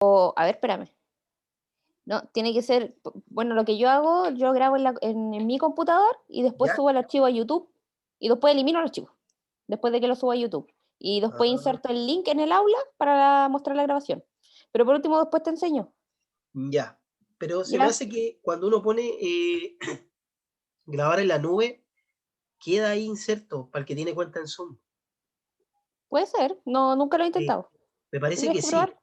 a ver, espérame. No, tiene que ser, bueno, lo que yo hago, yo grabo en mi computador y después ¿Ya? subo el archivo a YouTube y después elimino el archivo, después de que lo subo a YouTube. Y después Ah, inserto el link en el aula para mostrar la grabación. Pero por último, después te enseño. ya. Pero se me Ya, hace que cuando uno pone grabar en la nube, queda ahí inserto para el que tiene cuenta en Zoom. puede ser, no, nunca lo he Eh, intentado. me parece ¿Tendrías que que sí, probar?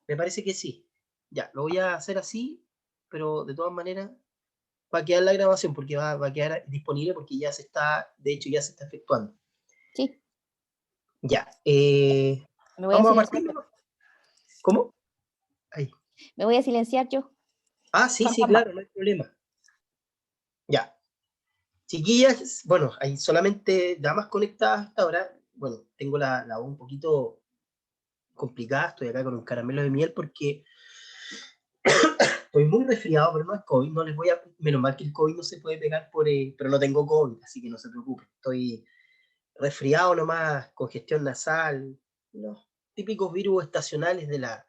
me parece que sí. Ya, lo voy a hacer así, pero de todas maneras va a quedar la grabación porque va a quedar disponible porque ya se está, de hecho ya se está efectuando. Sí, Ya, me voy a vamos a silenciar partir. yo. ¿Cómo? Ahí. Me voy a silenciar yo. Ah, sí, sí, Fantasma. claro, no hay problema. Ya. Chiquillas, bueno, hay solamente damas conectadas hasta ahora. Bueno, tengo la voz un poquito complicada, estoy acá con un caramelo de miel porque estoy muy resfriado, pero no es COVID, no les voy a, menos mal que el COVID no se puede pegar pero no tengo COVID, así que no se preocupen, estoy resfriado nomás, congestión nasal, los típicos virus estacionales de la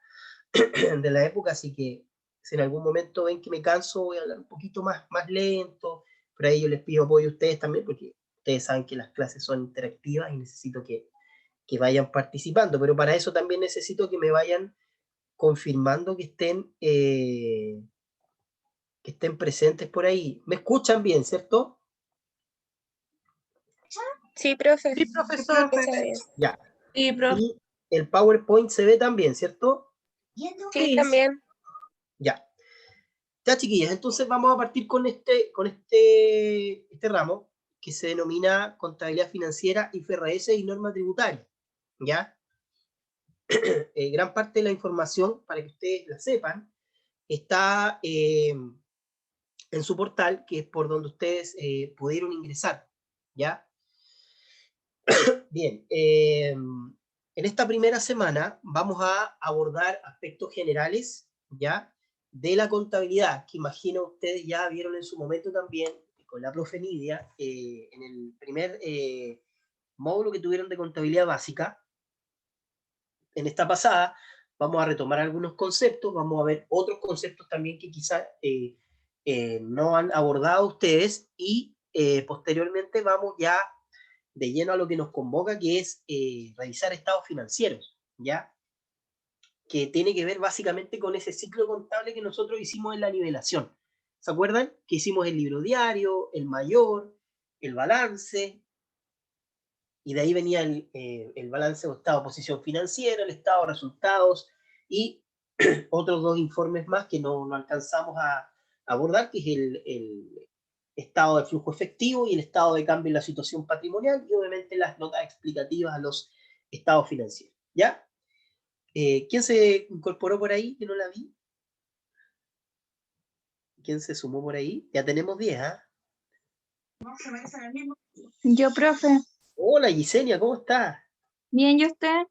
época, así que si en algún momento ven que me canso, voy a hablar un poquito más lento, por ahí yo les pido apoyo a ustedes también, porque ustedes saben que las clases son interactivas y necesito que vayan participando, pero para eso también necesito que me vayan confirmando que estén presentes por ahí. ¿Me escuchan bien, cierto? Sí, profe. Sí, Sí, profesor. profe. Ya. Sí, profe. Y el PowerPoint se ve también, ¿cierto? Sí, también. Ya. Ya, chiquillas, entonces vamos a partir con este ramo que se denomina Contabilidad Financiera, IFRS y Norma Tributaria. ¿Ya? Gran parte de la información, para que ustedes la sepan, está en su portal, que es por donde ustedes pudieron ingresar. ¿Ya? Bien, en esta primera semana vamos a abordar aspectos generales, ¿ya? De la contabilidad, que imagino ustedes ya vieron en su momento también con la profe Nidia, en el primer módulo que tuvieron de contabilidad básica. En esta pasada vamos a retomar algunos conceptos, vamos a ver otros conceptos también que quizás no han abordado ustedes y posteriormente vamos ya de lleno a lo que nos convoca, que es revisar estados financieros, ¿ya? Que tiene que ver básicamente con ese ciclo contable que nosotros hicimos en la nivelación. ¿Se acuerdan? Que hicimos el libro diario, el mayor, el balance, y de ahí venía el balance de estado de posición financiera, el estado de resultados y otros dos informes más que no alcanzamos a abordar, que es el estado de flujo efectivo y el estado de cambio en la situación patrimonial y obviamente las notas explicativas a los estados financieros. ¿Ya? ¿Quién se incorporó por ahí que no la vi? ¿Quién se sumó por ahí? Ya tenemos 10, ¿ah? Yo, profe. Hola Gisenia, ¿cómo estás? Bien, ¿y usted?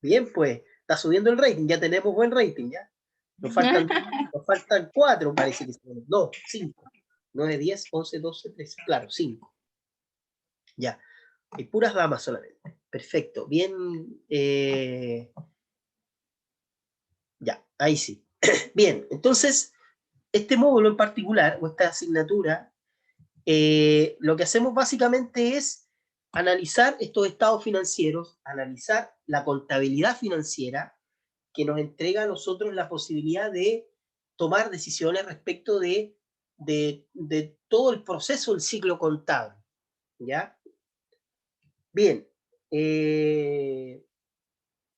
Bien, pues, está subiendo el rating, ya tenemos buen rating, ¿ya? Nos faltan 4, parece que son. No, 5. 9, 10, 11, 12, 13. Claro, 5. Ya. Hay puras damas solamente. Perfecto. Bien. Ya, ahí sí. Bien, entonces, este módulo en particular, o esta asignatura, lo que hacemos básicamente es analizar estos estados financieros, analizar la contabilidad financiera que nos entrega a nosotros la posibilidad de tomar decisiones respecto de todo el proceso del ciclo contable. ¿Ya? Bien.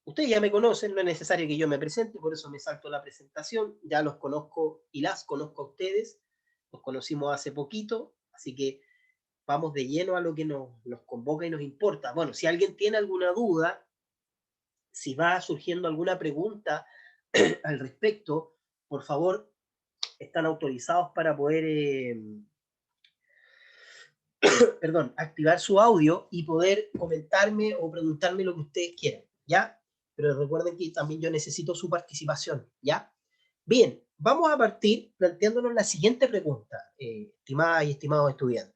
Ustedes ya me conocen, no es necesario que yo me presente, por eso me salto la presentación. Ya los conozco y las conozco a ustedes. Nos conocimos hace poquito, así que vamos de lleno a lo que nos convoca y nos importa. Bueno, si alguien tiene alguna duda, si va surgiendo alguna pregunta al respecto, por favor, están autorizados para poder, perdón, activar su audio y poder comentarme o preguntarme lo que ustedes quieran, ¿ya? Pero recuerden que también yo necesito su participación, ¿ya? Bien, vamos a partir planteándonos la siguiente pregunta, estimadas y estimados estudiantes.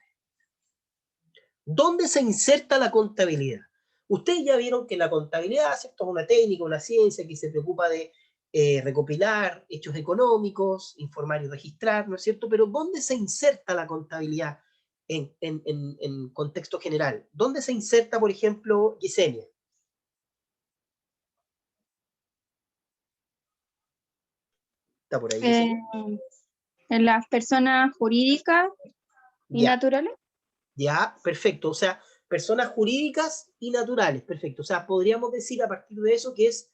¿Dónde se inserta la contabilidad? Ustedes ya vieron que la contabilidad, ¿cierto? Es una técnica, una ciencia que se preocupa de recopilar hechos económicos, informar y registrar, ¿no es cierto? Pero ¿dónde se inserta la contabilidad en contexto general? ¿Dónde se inserta, por ejemplo, Yesenia? ¿Está por ahí, Yesenia? En las personas jurídicas y Ya, naturales. ya, perfecto. O sea, personas jurídicas y naturales, perfecto. O sea, podríamos decir a partir de eso que es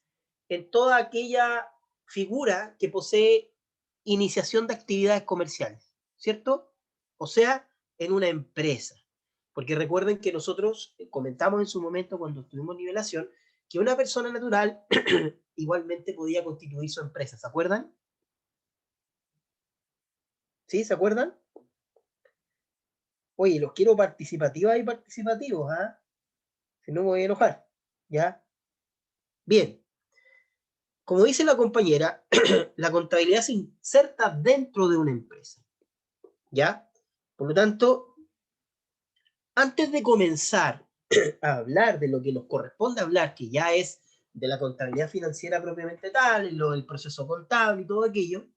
en toda aquella figura que posee iniciación de actividades comerciales, ¿cierto? O sea, en una empresa. Porque recuerden que nosotros comentamos en su momento cuando tuvimos nivelación que una persona natural igualmente podía constituir su empresa, ¿se acuerdan? ¿Sí? ¿Se acuerdan? Oye, los quiero participativas y participativos, ¿ah? Si no me voy a enojar, ¿ya? Bien, como dice la compañera, la contabilidad se inserta dentro de una empresa, ¿ya? Por lo tanto, antes de comenzar a hablar de lo que nos corresponde hablar, que ya es de la contabilidad financiera propiamente tal, lo del proceso contable y todo aquello,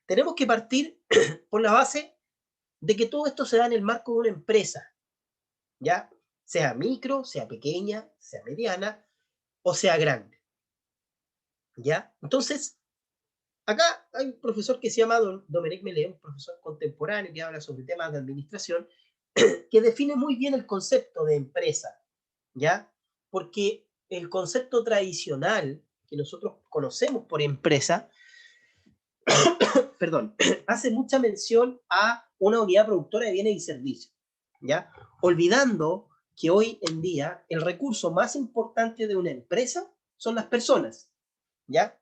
tenemos que partir por la base de que todo esto se da en el marco de una empresa, ¿ya? Sea micro, sea pequeña, sea mediana o sea grande, ¿ya? Entonces, acá hay un profesor que se llama Dominique Melé, un profesor contemporáneo que habla sobre temas de administración, que define muy bien el concepto de empresa, ¿ya? Porque el concepto tradicional que nosotros conocemos por empresa, perdón, hace mucha mención a una unidad productora de bienes y servicios, ¿ya? Olvidando que hoy en día el recurso más importante de una empresa son las personas, ¿ya?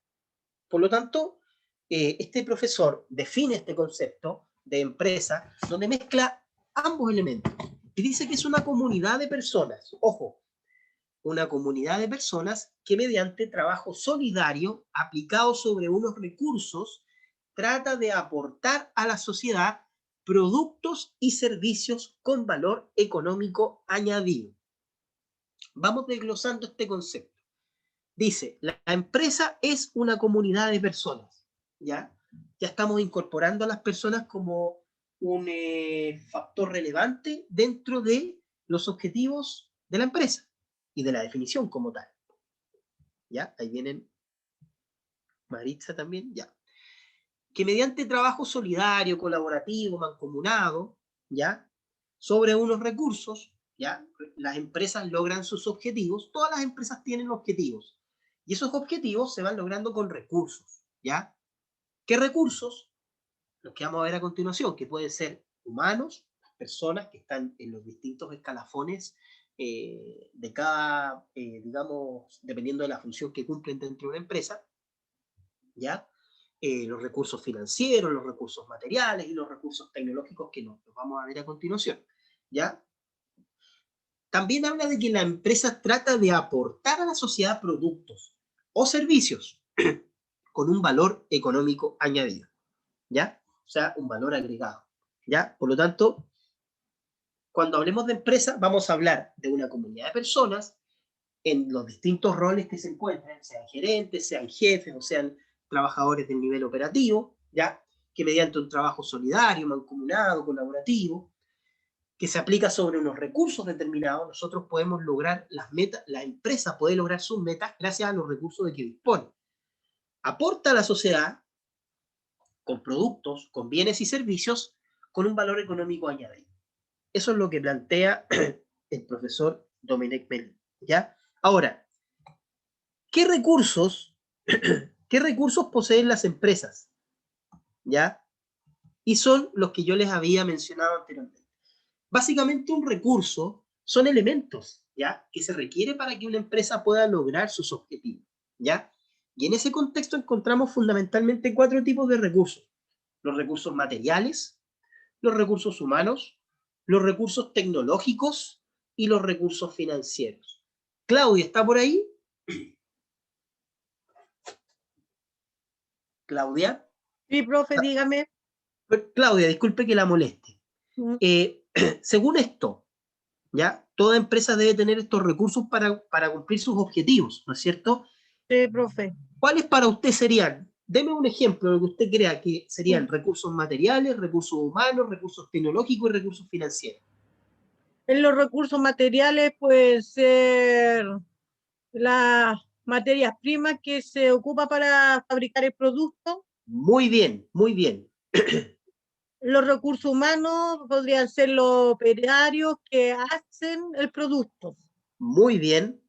Por lo tanto, este profesor define este concepto de empresa donde mezcla ambos elementos y dice que es una comunidad de personas, ojo, una comunidad de personas que mediante trabajo solidario aplicado sobre unos recursos trata de aportar a la sociedad productos y servicios con valor económico añadido. Vamos desglosando este concepto. Dice, la empresa es una comunidad de personas, ¿ya? Ya estamos incorporando a las personas como un factor relevante dentro de los objetivos de la empresa y de la definición como tal. ¿Ya? Ahí vienen Maritza también, ya. Que mediante trabajo solidario, colaborativo, mancomunado, ¿ya? Sobre unos recursos, ¿ya? Las empresas logran sus objetivos, todas las empresas tienen objetivos, y esos objetivos se van logrando con recursos, ¿ya? ¿Qué recursos? Los que vamos a ver a continuación, que pueden ser humanos, personas que están en los distintos escalafones de cada, digamos, dependiendo de la función que cumplen dentro de una empresa, ¿ya? Los recursos financieros, los recursos materiales y los recursos tecnológicos que los vamos a ver a continuación, ¿ya? También habla de que la empresa trata de aportar a la sociedad productos o servicios con un valor económico añadido, ¿ya? O sea, un valor agregado, ¿ya? Por lo tanto, cuando hablemos de empresa, vamos a hablar de una comunidad de personas en los distintos roles que se encuentran, sean gerentes, sean jefes o sean trabajadores del nivel operativo, ¿ya? Que mediante un trabajo solidario, mancomunado, colaborativo, que se aplica sobre unos recursos determinados, nosotros podemos lograr las metas, la empresa puede lograr sus metas gracias a los recursos de que dispone. Aporta a la sociedad con productos, con bienes y servicios, con un valor económico añadido. Eso es lo que plantea el profesor Dominique Melé, ¿ya? Ahora, ¿qué recursos poseen las empresas? ¿Ya? Y son los que yo les había mencionado anteriormente. Básicamente un recurso son elementos, ¿ya? Que se requiere para que una empresa pueda lograr sus objetivos, ¿ya? Y en ese contexto encontramos fundamentalmente 4 tipos de recursos. Los recursos materiales, los recursos humanos, los recursos tecnológicos y los recursos financieros. Claudia, ¿está por ahí? Claudia. Sí, profe, dígame. Claudia, disculpe que la moleste. Según esto, ¿ya? Toda empresa debe tener estos recursos para cumplir sus objetivos, ¿no es cierto? Sí, profe. ¿Cuáles para usted serían? Deme un ejemplo de lo que usted crea que serían recursos materiales, recursos humanos, recursos tecnológicos y recursos financieros. En los recursos materiales pueden ser las materias primas que se ocupa para fabricar el producto. Muy bien, muy bien. Los recursos humanos podrían ser los operarios que hacen el producto. Muy bien.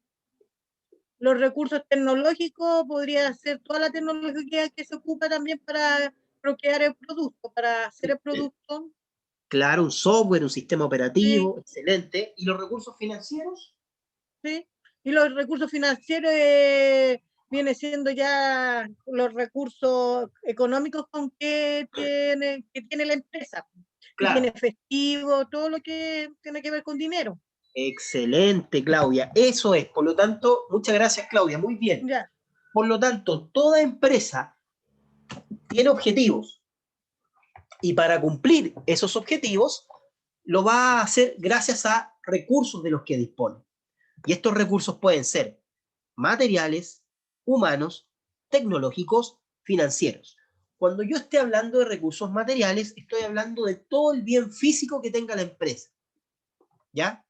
Los recursos tecnológicos podría ser toda la tecnología que se ocupa también para crear el producto, para hacer el producto. Claro, un software, un sistema operativo, Sí. excelente. ¿Y los recursos financieros? Sí. Y los recursos financieros viene siendo ya los recursos económicos con que tiene la empresa, que Claro. tiene efectivo, todo lo que tiene que ver con dinero. Excelente, Claudia. Eso es. Por lo tanto, muchas gracias, Claudia. Muy bien. Ya. Por lo tanto, toda empresa tiene objetivos. Y para cumplir esos objetivos, lo va a hacer gracias a recursos de los que dispone. Y estos recursos pueden ser materiales, humanos, tecnológicos, financieros. Cuando yo esté hablando de recursos materiales, estoy hablando de todo el bien físico que tenga la empresa. ¿Ya?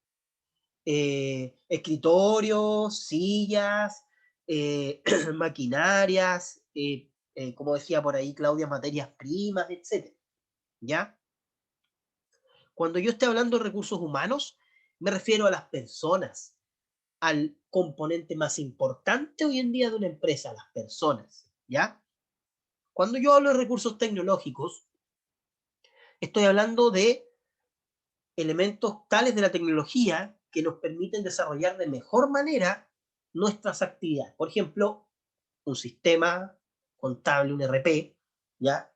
Escritorios, sillas, maquinarias, como decía por ahí Claudia, materias primas, etc. ¿Ya? Cuando yo esté hablando de recursos humanos, me refiero a las personas, al componente más importante hoy en día de una empresa, las personas, ¿ya? Cuando yo hablo de recursos tecnológicos, estoy hablando de elementos tales de la tecnología que nos permiten desarrollar de mejor manera nuestras actividades. Por ejemplo, un sistema contable, un RP, ¿ya?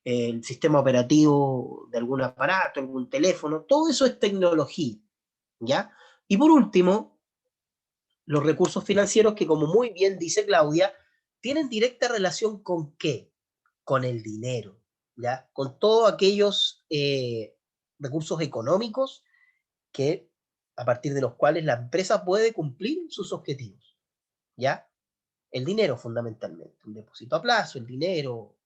El sistema operativo de algún aparato, algún teléfono, todo eso es tecnología, ¿ya? Y por último, los recursos financieros que, como muy bien dice Claudia, tienen directa relación con ¿qué? Con el dinero, ¿ya? Con todos aquellos recursos económicos que, a partir de los cuales la empresa puede cumplir sus objetivos, ¿ya? El dinero fundamentalmente, un depósito a plazo, el dinero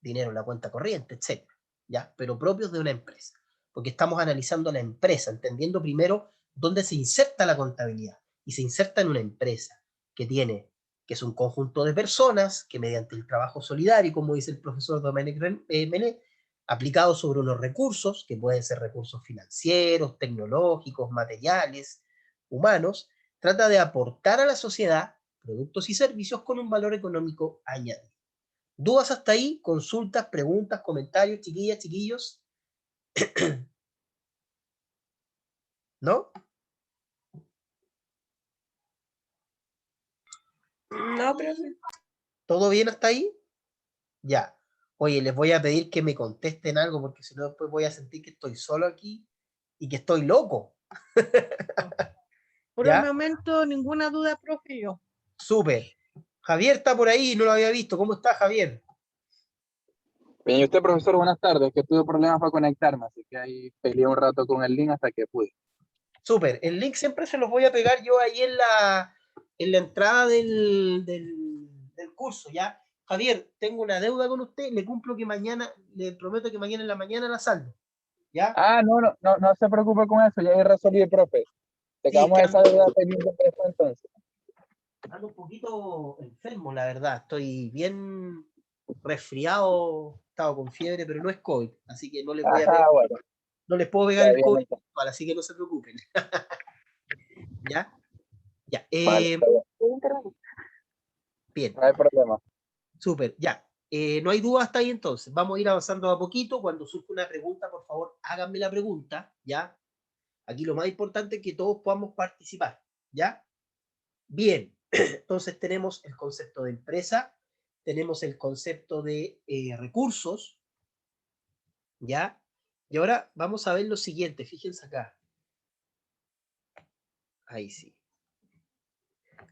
en la cuenta corriente, etc. ¿Ya? Pero propios de una empresa, porque estamos analizando la empresa, entendiendo primero dónde se inserta la contabilidad, y se inserta en una empresa que es un conjunto de personas que mediante el trabajo solidario, como dice el profesor Domènec Menet, aplicado sobre unos recursos, que pueden ser recursos financieros, tecnológicos, materiales, humanos, trata de aportar a la sociedad productos y servicios con un valor económico añadido. ¿Dudas hasta ahí? ¿Consultas, preguntas, comentarios, chiquillas, chiquillos? ¿No? No, pero ¿Todo bien hasta ahí? Ya. Oye, les voy a pedir que me contesten algo porque si no después voy a sentir que estoy solo aquí y que estoy loco. por el ¿Ya? momento ninguna duda, profe, yo. Súper. Javier está por ahí, no lo había visto. ¿Cómo está, Javier? Bien, y usted, profesor, buenas tardes, que tuve problemas para conectarme, así que ahí peleé un rato con el link hasta que pude. Súper. El link siempre se los voy a pegar yo ahí en la entrada del curso, ¿ya? Javier, tengo una deuda con usted, le cumplo que mañana, le prometo que mañana en la mañana la saldo, ¿ya? Ah, no se preocupe con eso, ya resolví, profe. Te Sí, es quedamos que esa deuda pendiente para eso entonces. ando un poquito enfermo, la verdad. Estoy bien resfriado, he estado con fiebre, pero no es COVID, así que no les voy a pegar, Ah, bueno, no les puedo pegar está el bien, COVID, entonces. así que no se preocupen. ¿Ya? Ya. Vale, está bien, Bien. no hay problema. Súper, ya. No hay duda hasta ahí entonces. Vamos a ir avanzando a poquito. Cuando surja una pregunta, por favor, háganme la pregunta, ¿ya? Aquí lo más importante es que todos podamos participar, ¿ya? Bien, entonces tenemos el concepto de empresa, tenemos el concepto de recursos, ¿ya? Y ahora vamos a ver lo siguiente, fíjense acá. Ahí sí.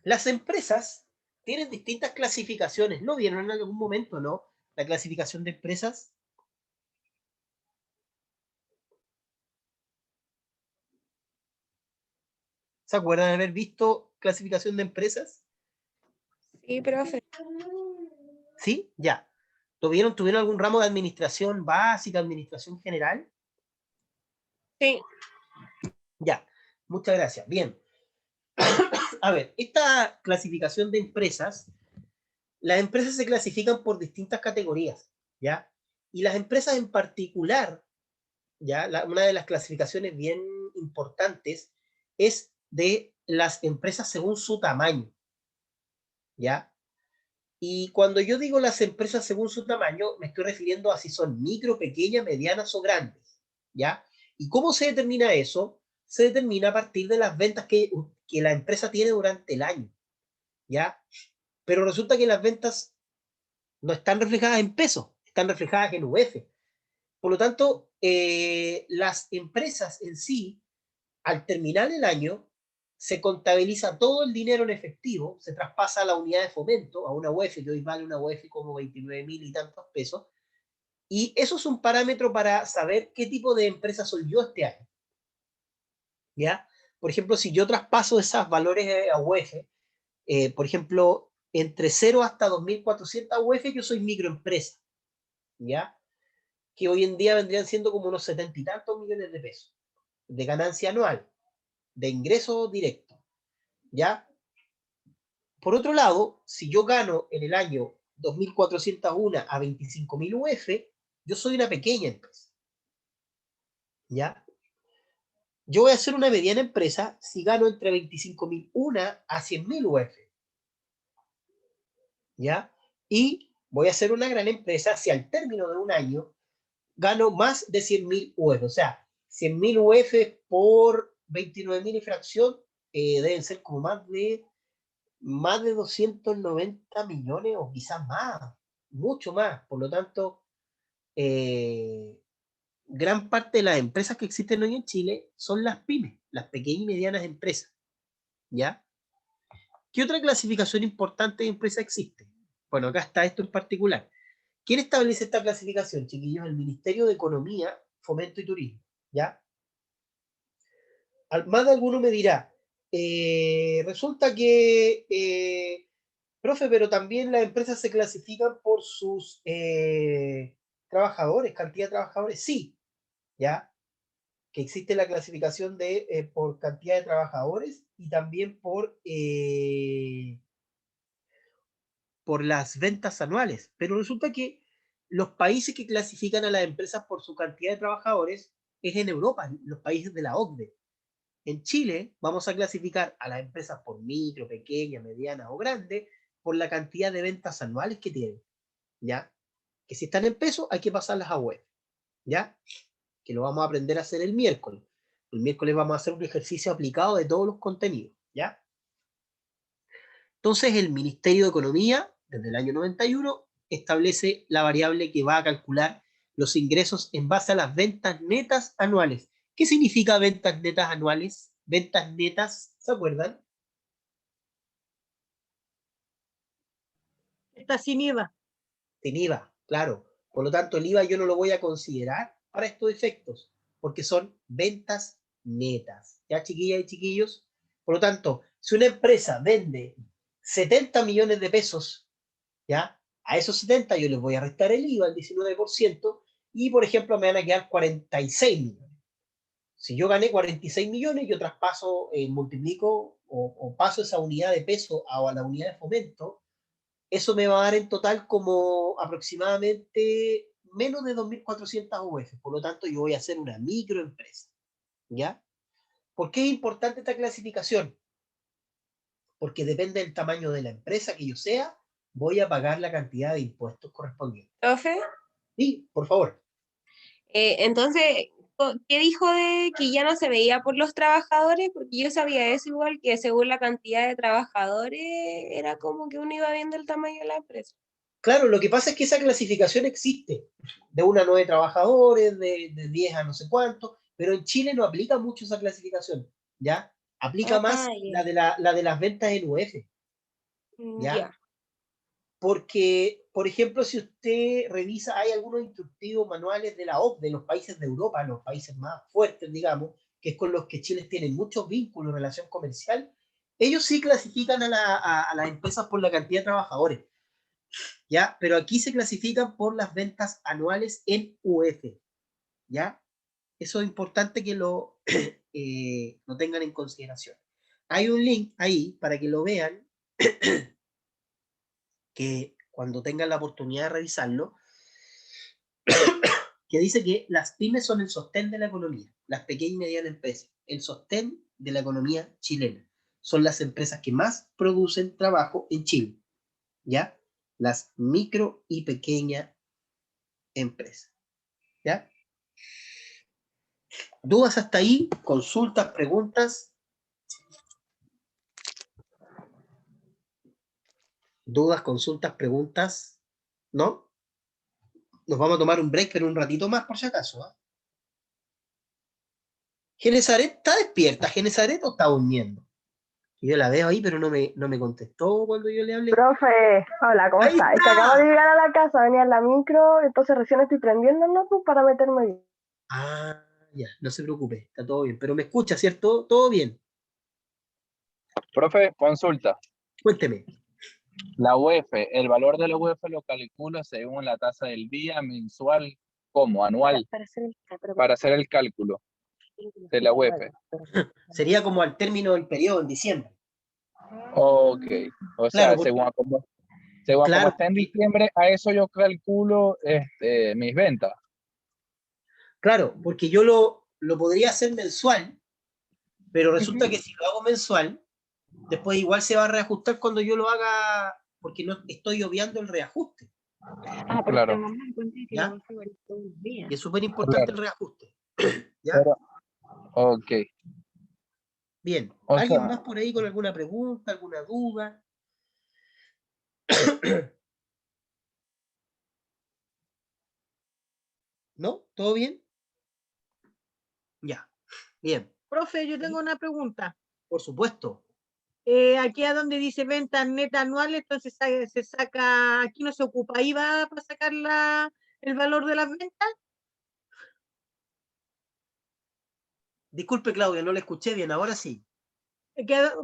Las empresas tienen distintas clasificaciones. ¿Lo vieron en algún momento, no? La clasificación de empresas. ¿Se acuerdan de haber visto clasificación de empresas? Sí, profe. ¿Sí? Ya. ¿Tuvieron algún ramo de administración básica, administración general? Sí. Ya. Muchas gracias. Bien. A ver, esta clasificación de empresas, las empresas se clasifican por distintas categorías, ¿ya? Y las empresas en particular, ¿ya? Una de las clasificaciones bien importantes es de las empresas según su tamaño, ¿ya? Y cuando yo digo las empresas según su tamaño, me estoy refiriendo a si son micro, pequeñas, medianas o grandes, ¿ya? ¿Y cómo se determina eso? Se determina a partir de las ventas que la empresa tiene durante el año, ¿ya? Pero resulta que las ventas no están reflejadas en pesos, están reflejadas en UF. Por lo tanto, las empresas en sí, al terminar el año, se contabiliza todo el dinero en efectivo, se traspasa a la unidad de fomento, a una UF, que hoy vale una UF como 29.000 y tantos pesos, y eso es un parámetro para saber qué tipo de empresa soy yo este año. ¿Ya? Por ejemplo, si yo traspaso esos valores a UF, por ejemplo, entre 0 hasta 2.400 UF, yo soy microempresa, ¿ya? Que hoy en día vendrían siendo como unos 70 y tantos millones de pesos de ganancia anual, de ingreso directo, ¿ya? Por otro lado, si yo gano en el año 2.401 a 25.000 UF, yo soy una pequeña empresa, ¿ya? Yo voy a ser una mediana empresa si gano entre 25.001 a 100.000 UF, ¿ya? Y voy a ser una gran empresa si al término de un año gano más de 100.000 UF. O sea, 100.000 UF por 29.000 y fracción deben ser como más de 290 millones o quizás más, mucho más. Por lo tanto, gran parte de las empresas que existen hoy en Chile son las pymes, las pequeñas y medianas empresas, ¿ya? ¿Qué otra clasificación importante de empresa existe? Bueno, acá está esto en particular. ¿Quién establece esta clasificación, chiquillos? El Ministerio de Economía, Fomento y Turismo, ¿ya? Más de alguno me dirá, resulta que, profe, pero también las empresas se clasifican por sus trabajadores, cantidad de trabajadores. Sí, ¿ya? Que existe la clasificación por cantidad de trabajadores y también por las ventas anuales. Pero resulta que los países que clasifican a las empresas por su cantidad de trabajadores es en Europa, los países de la OCDE. En Chile vamos a clasificar a las empresas por micro, pequeña, mediana o grande por la cantidad de ventas anuales que tienen, ¿ya? Que si están en pesos hay que pasarlas a web, ¿ya? Que lo vamos a aprender a hacer el miércoles. El miércoles vamos a hacer un ejercicio aplicado de todos los contenidos, ¿ya? Entonces el Ministerio de Economía, desde el año 91, establece la variable que va a calcular los ingresos en base a las ventas netas anuales. ¿Qué significa ventas netas anuales? Ventas netas, ¿se acuerdan? Está sin IVA. Sin IVA, claro. Por lo tanto, el IVA yo no lo voy a considerar para estos efectos, porque son ventas netas. ¿Ya, chiquillas y chiquillos? Por lo tanto, si una empresa vende 70 millones de pesos, ¿ya? A esos 70 yo les voy a restar el IVA, el 19%, y por ejemplo me van a quedar 46 millones. Si yo gané 46 millones, yo traspaso, multiplico o paso esa unidad de peso a la unidad de fomento, eso me va a dar en total como aproximadamente menos de 2.400 UF. Por lo tanto, yo voy a hacer una microempresa, ¿ya? ¿Por qué es importante esta clasificación? Porque depende del tamaño de la empresa que yo sea, voy a pagar la cantidad de impuestos correspondientes. Profe, Sí, por favor. entonces, ¿qué dijo de que ya no se veía por los trabajadores? Porque yo sabía eso igual, que según la cantidad de trabajadores era como que uno iba viendo el tamaño de la empresa. Claro, lo que pasa es que esa clasificación existe, de 1 a 9 trabajadores, de 10 a no sé cuánto, pero en Chile no aplica mucho esa clasificación, ¿ya? Aplica más Ya. la de las ventas en UF, ¿ya? Ya. Porque, por ejemplo, si usted revisa, hay algunos instructivos manuales de la OCDE, de los países de Europa, los países más fuertes, digamos, que es con los que Chile tiene muchos vínculos en relación comercial, ellos sí clasifican a las empresas por la cantidad de trabajadores, ¿ya? Pero aquí se clasifican por las ventas anuales en UF, ¿ya? Eso es importante que lo tengan en consideración. Hay un link ahí para que lo vean, que cuando tengan la oportunidad de revisarlo, que dice que las pymes son el sostén de la economía, las pequeñas y medianas empresas, el sostén de la economía chilena. Son las empresas que más producen trabajo en Chile, ¿ya? Las micro y pequeñas empresas, ¿ya? ¿Dudas hasta ahí? ¿Consultas, preguntas? ¿Dudas, consultas, preguntas? ¿No? Nos vamos a tomar un break, pero un ratito más por si acaso, ¿eh? ¿Genesaret está despierta? ¿Genesaret o está durmiendo? Yo la veo ahí, pero no me contestó cuando yo le hablé. Profe, hola, ¿cómo ¡Ahí está? Es que acabo está! de llegar a la casa, venía en la micro, entonces recién estoy prendiendo el notebook para meterme bien. Ah, ya, no se preocupe, está todo bien. Pero me escucha, ¿cierto? Todo bien. Profe, consulta. Cuénteme. La UF, el valor de la UF lo calculo según la tasa del día, mensual, ¿cómo? Anual, para hacer el cálculo de la UF. Sería como al término del periodo, en diciembre. Ok, o sea, Claro, porque, según como está en diciembre, a eso yo calculo mis ventas. claro, porque yo lo podría hacer mensual, pero resulta que si lo hago mensual, después igual se va a reajustar cuando yo lo haga, porque no estoy obviando el reajuste. Claro. ¿Ya? Y es súper importante el reajuste. ¿Ya? Pero, ok. Bien. O ¿Alguien sea, más por ahí con alguna pregunta, alguna duda? ¿No? ¿Todo bien? Ya. Bien. Profe, yo tengo una pregunta. Por supuesto. Aquí a donde dice ventas netas anuales, entonces se saca, aquí no se ocupa IVA para sacar el valor de las ventas. Disculpe, Claudia, no le escuché bien. Ahora sí.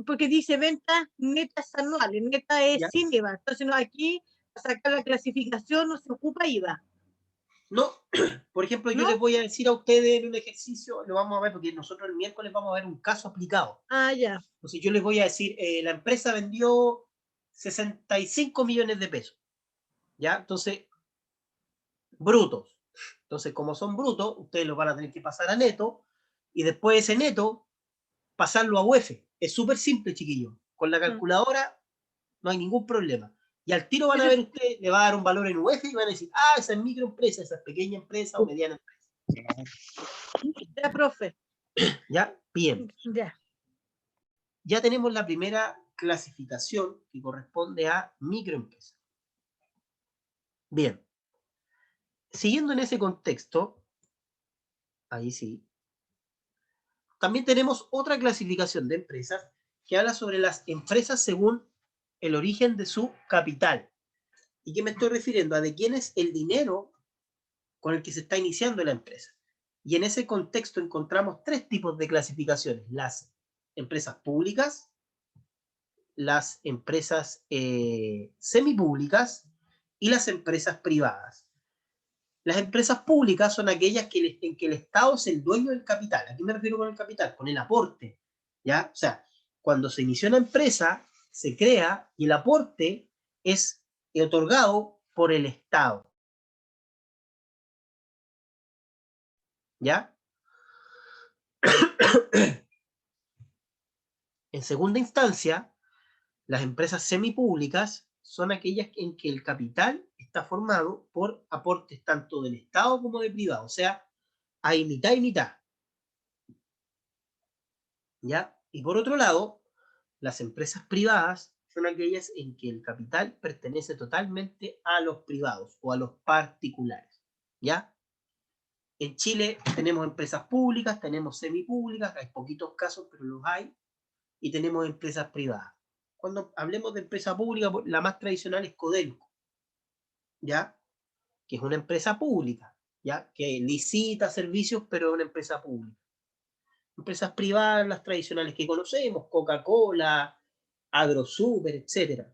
Porque dice ventas netas anuales, neta es ¿Ya? sin IVA. Entonces no, aquí para sacar la clasificación no se ocupa IVA. No, por ejemplo, yo ¿No? les voy a decir a ustedes en un ejercicio, lo vamos a ver porque nosotros el miércoles vamos a ver un caso aplicado. Ah, ya. Entonces yo les voy a decir, la empresa vendió 65 millones de pesos, ¿ya? Entonces, brutos. Entonces, como son brutos, ustedes los van a tener que pasar a neto y después ese neto pasarlo a UF. Es súper simple, chiquillos. Con la calculadora no hay ningún problema. Y al tiro van a ver ustedes, le va a dar un valor en UF y van a decir, ah, esa es microempresa, esa es pequeña empresa o mediana empresa. Ya, profe. ¿Ya? Bien. Ya. Ya tenemos la primera clasificación que corresponde a microempresa. Bien. Siguiendo en ese contexto, ahí sí, también tenemos otra clasificación de empresas que habla sobre las empresas según el origen de su capital. ¿Y qué me estoy refiriendo? A de quién es el dinero con el que se está iniciando la empresa. Y en ese contexto encontramos tres tipos de clasificaciones: las empresas públicas, las empresas semipúblicas y las empresas privadas. Las empresas públicas son aquellas en que el Estado es el dueño del capital. ¿A qué me refiero con el capital? Con el aporte, ¿ya? O sea, cuando se inició una empresa, se crea y el aporte es otorgado por el Estado, ¿ya? En segunda instancia, las empresas semipúblicas son aquellas en que el capital está formado por aportes tanto del Estado como de privado. O sea, hay mitad y mitad, ¿ya? Y por otro lado, las empresas privadas son aquellas en que el capital pertenece totalmente a los privados o a los particulares, ¿ya? En Chile tenemos empresas públicas, tenemos semipúblicas, hay poquitos casos, pero los hay, y tenemos empresas privadas. Cuando hablemos de empresa pública, la más tradicional es Codelco, ¿ya? Que es una empresa pública, ¿ya? Que licita servicios, pero es una empresa pública. Empresas privadas, las tradicionales que conocemos, Coca-Cola, AgroSuper, etcétera.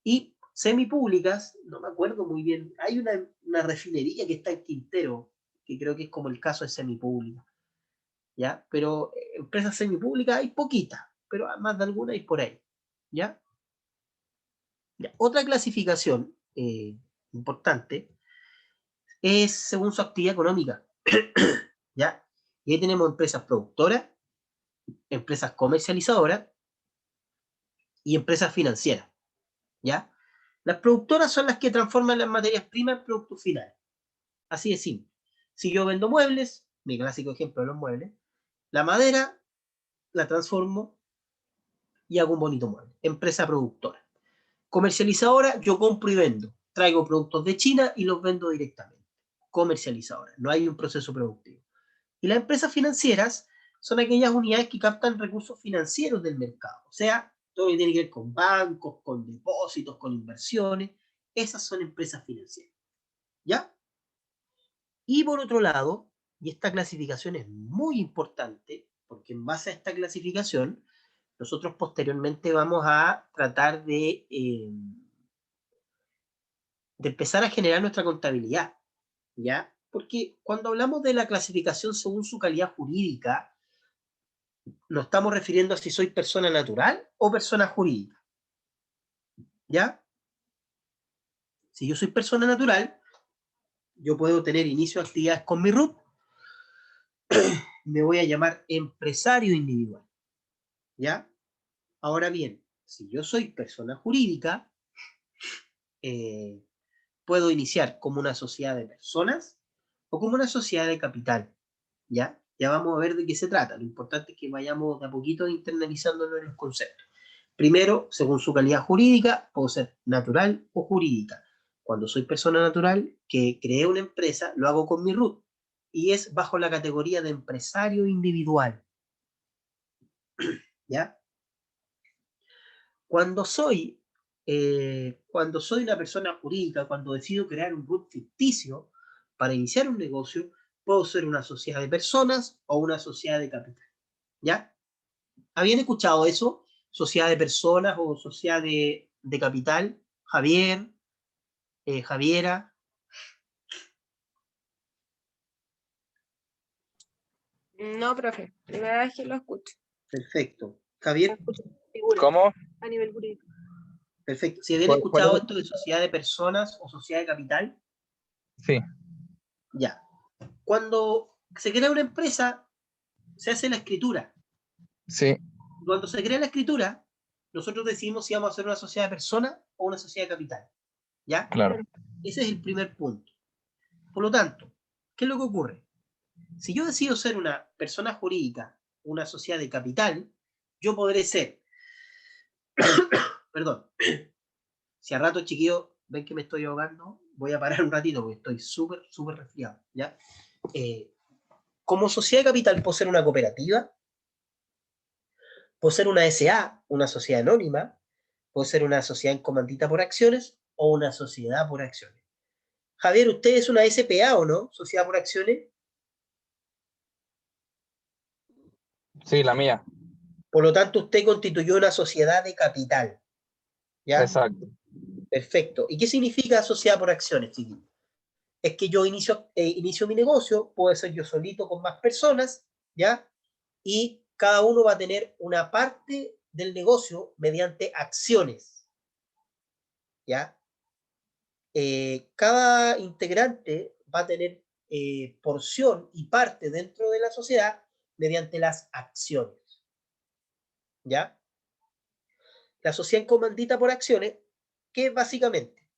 Y semipúblicas, no me acuerdo muy bien, hay una refinería que está en Quintero, que creo que es como el caso de semipública, ¿ya? Pero empresas semipúblicas hay poquitas, pero más de alguna hay por ahí, ¿ya? Ya. Otra clasificación importante es según su actividad económica, ¿ya? Y ahí tenemos empresas productoras, empresas comercializadoras y empresas financieras, ¿ya? Las productoras son las que transforman las materias primas en productos finales. Así de simple. Si yo vendo muebles, mi clásico ejemplo de los muebles, la madera la transformo y hago un bonito mueble. Empresa productora. Comercializadora, yo compro y vendo. Traigo productos de China y los vendo directamente. Comercializadora. No hay un proceso productivo. Y las empresas financieras son aquellas unidades que captan recursos financieros del mercado. O sea, todo lo que tiene que ver con bancos, con depósitos, con inversiones. Esas son empresas financieras. ¿Ya? Y por otro lado, y esta clasificación es muy importante, porque en base a esta clasificación, nosotros posteriormente vamos a tratar de empezar a generar nuestra contabilidad, ¿ya? Porque cuando hablamos de la clasificación según su calidad jurídica, nos estamos refiriendo a si soy persona natural o persona jurídica, ¿ya? Si yo soy persona natural, yo puedo tener inicio de actividades con mi RUT, me voy a llamar empresario individual, ¿ya? Ahora bien, si yo soy persona jurídica, puedo iniciar como una sociedad de personas o como una sociedad de capital, ¿ya? Ya vamos a ver de qué se trata. Lo importante es que vayamos de a poquito internalizándonos en los conceptos. Primero, según su calidad jurídica, puedo ser natural o jurídica. Cuando soy persona natural, que creé una empresa, lo hago con mi RUT y es bajo la categoría de empresario individual, ¿ya? Cuando soy una persona jurídica, cuando decido crear un RUT ficticio para iniciar un negocio, puedo ser una sociedad de personas o una sociedad de capital, ¿ya? ¿Habían escuchado eso? Sociedad de personas o sociedad de capital. Javier, Javiera. No, profe, primera vez que lo escucho. Perfecto. Javier, ¿Cómo? A nivel jurídico. perfecto. ¿Si habían ¿Cuál escuchado es? esto de sociedad de personas o sociedad de capital? Sí, Ya. Cuando se crea una empresa, se hace la escritura. sí, Cuando se crea la escritura, nosotros decidimos si vamos a hacer una sociedad de personas o una sociedad de capital, ¿ya? claro. Ese es el primer punto. Por lo tanto, ¿qué es lo que ocurre? Si yo decido ser una persona jurídica, una sociedad de capital, yo podré ser, perdón, si a rato, chiquillos, ven que me estoy ahogando, voy a parar un ratito porque estoy súper resfriado, ¿ya? Como sociedad de capital puedo ser una cooperativa, puedo ser una SA, una sociedad anónima, puedo ser una sociedad en comandita por acciones o una sociedad por acciones. Javier, ¿usted es una SPA o no? Sociedad por acciones. Sí, la mía. Por lo tanto, usted constituyó una sociedad de capital, ¿ya? Exacto. Perfecto. ¿Y qué significa sociedad por acciones, chiquillos? Es que yo inicio mi negocio, puede ser yo solito con más personas, ¿ya? Y cada uno va a tener una parte del negocio mediante acciones, ¿ya? Cada integrante va a tener porción y parte dentro de la sociedad mediante las acciones, ¿ya? La sociedad en comandita por acciones, que básicamente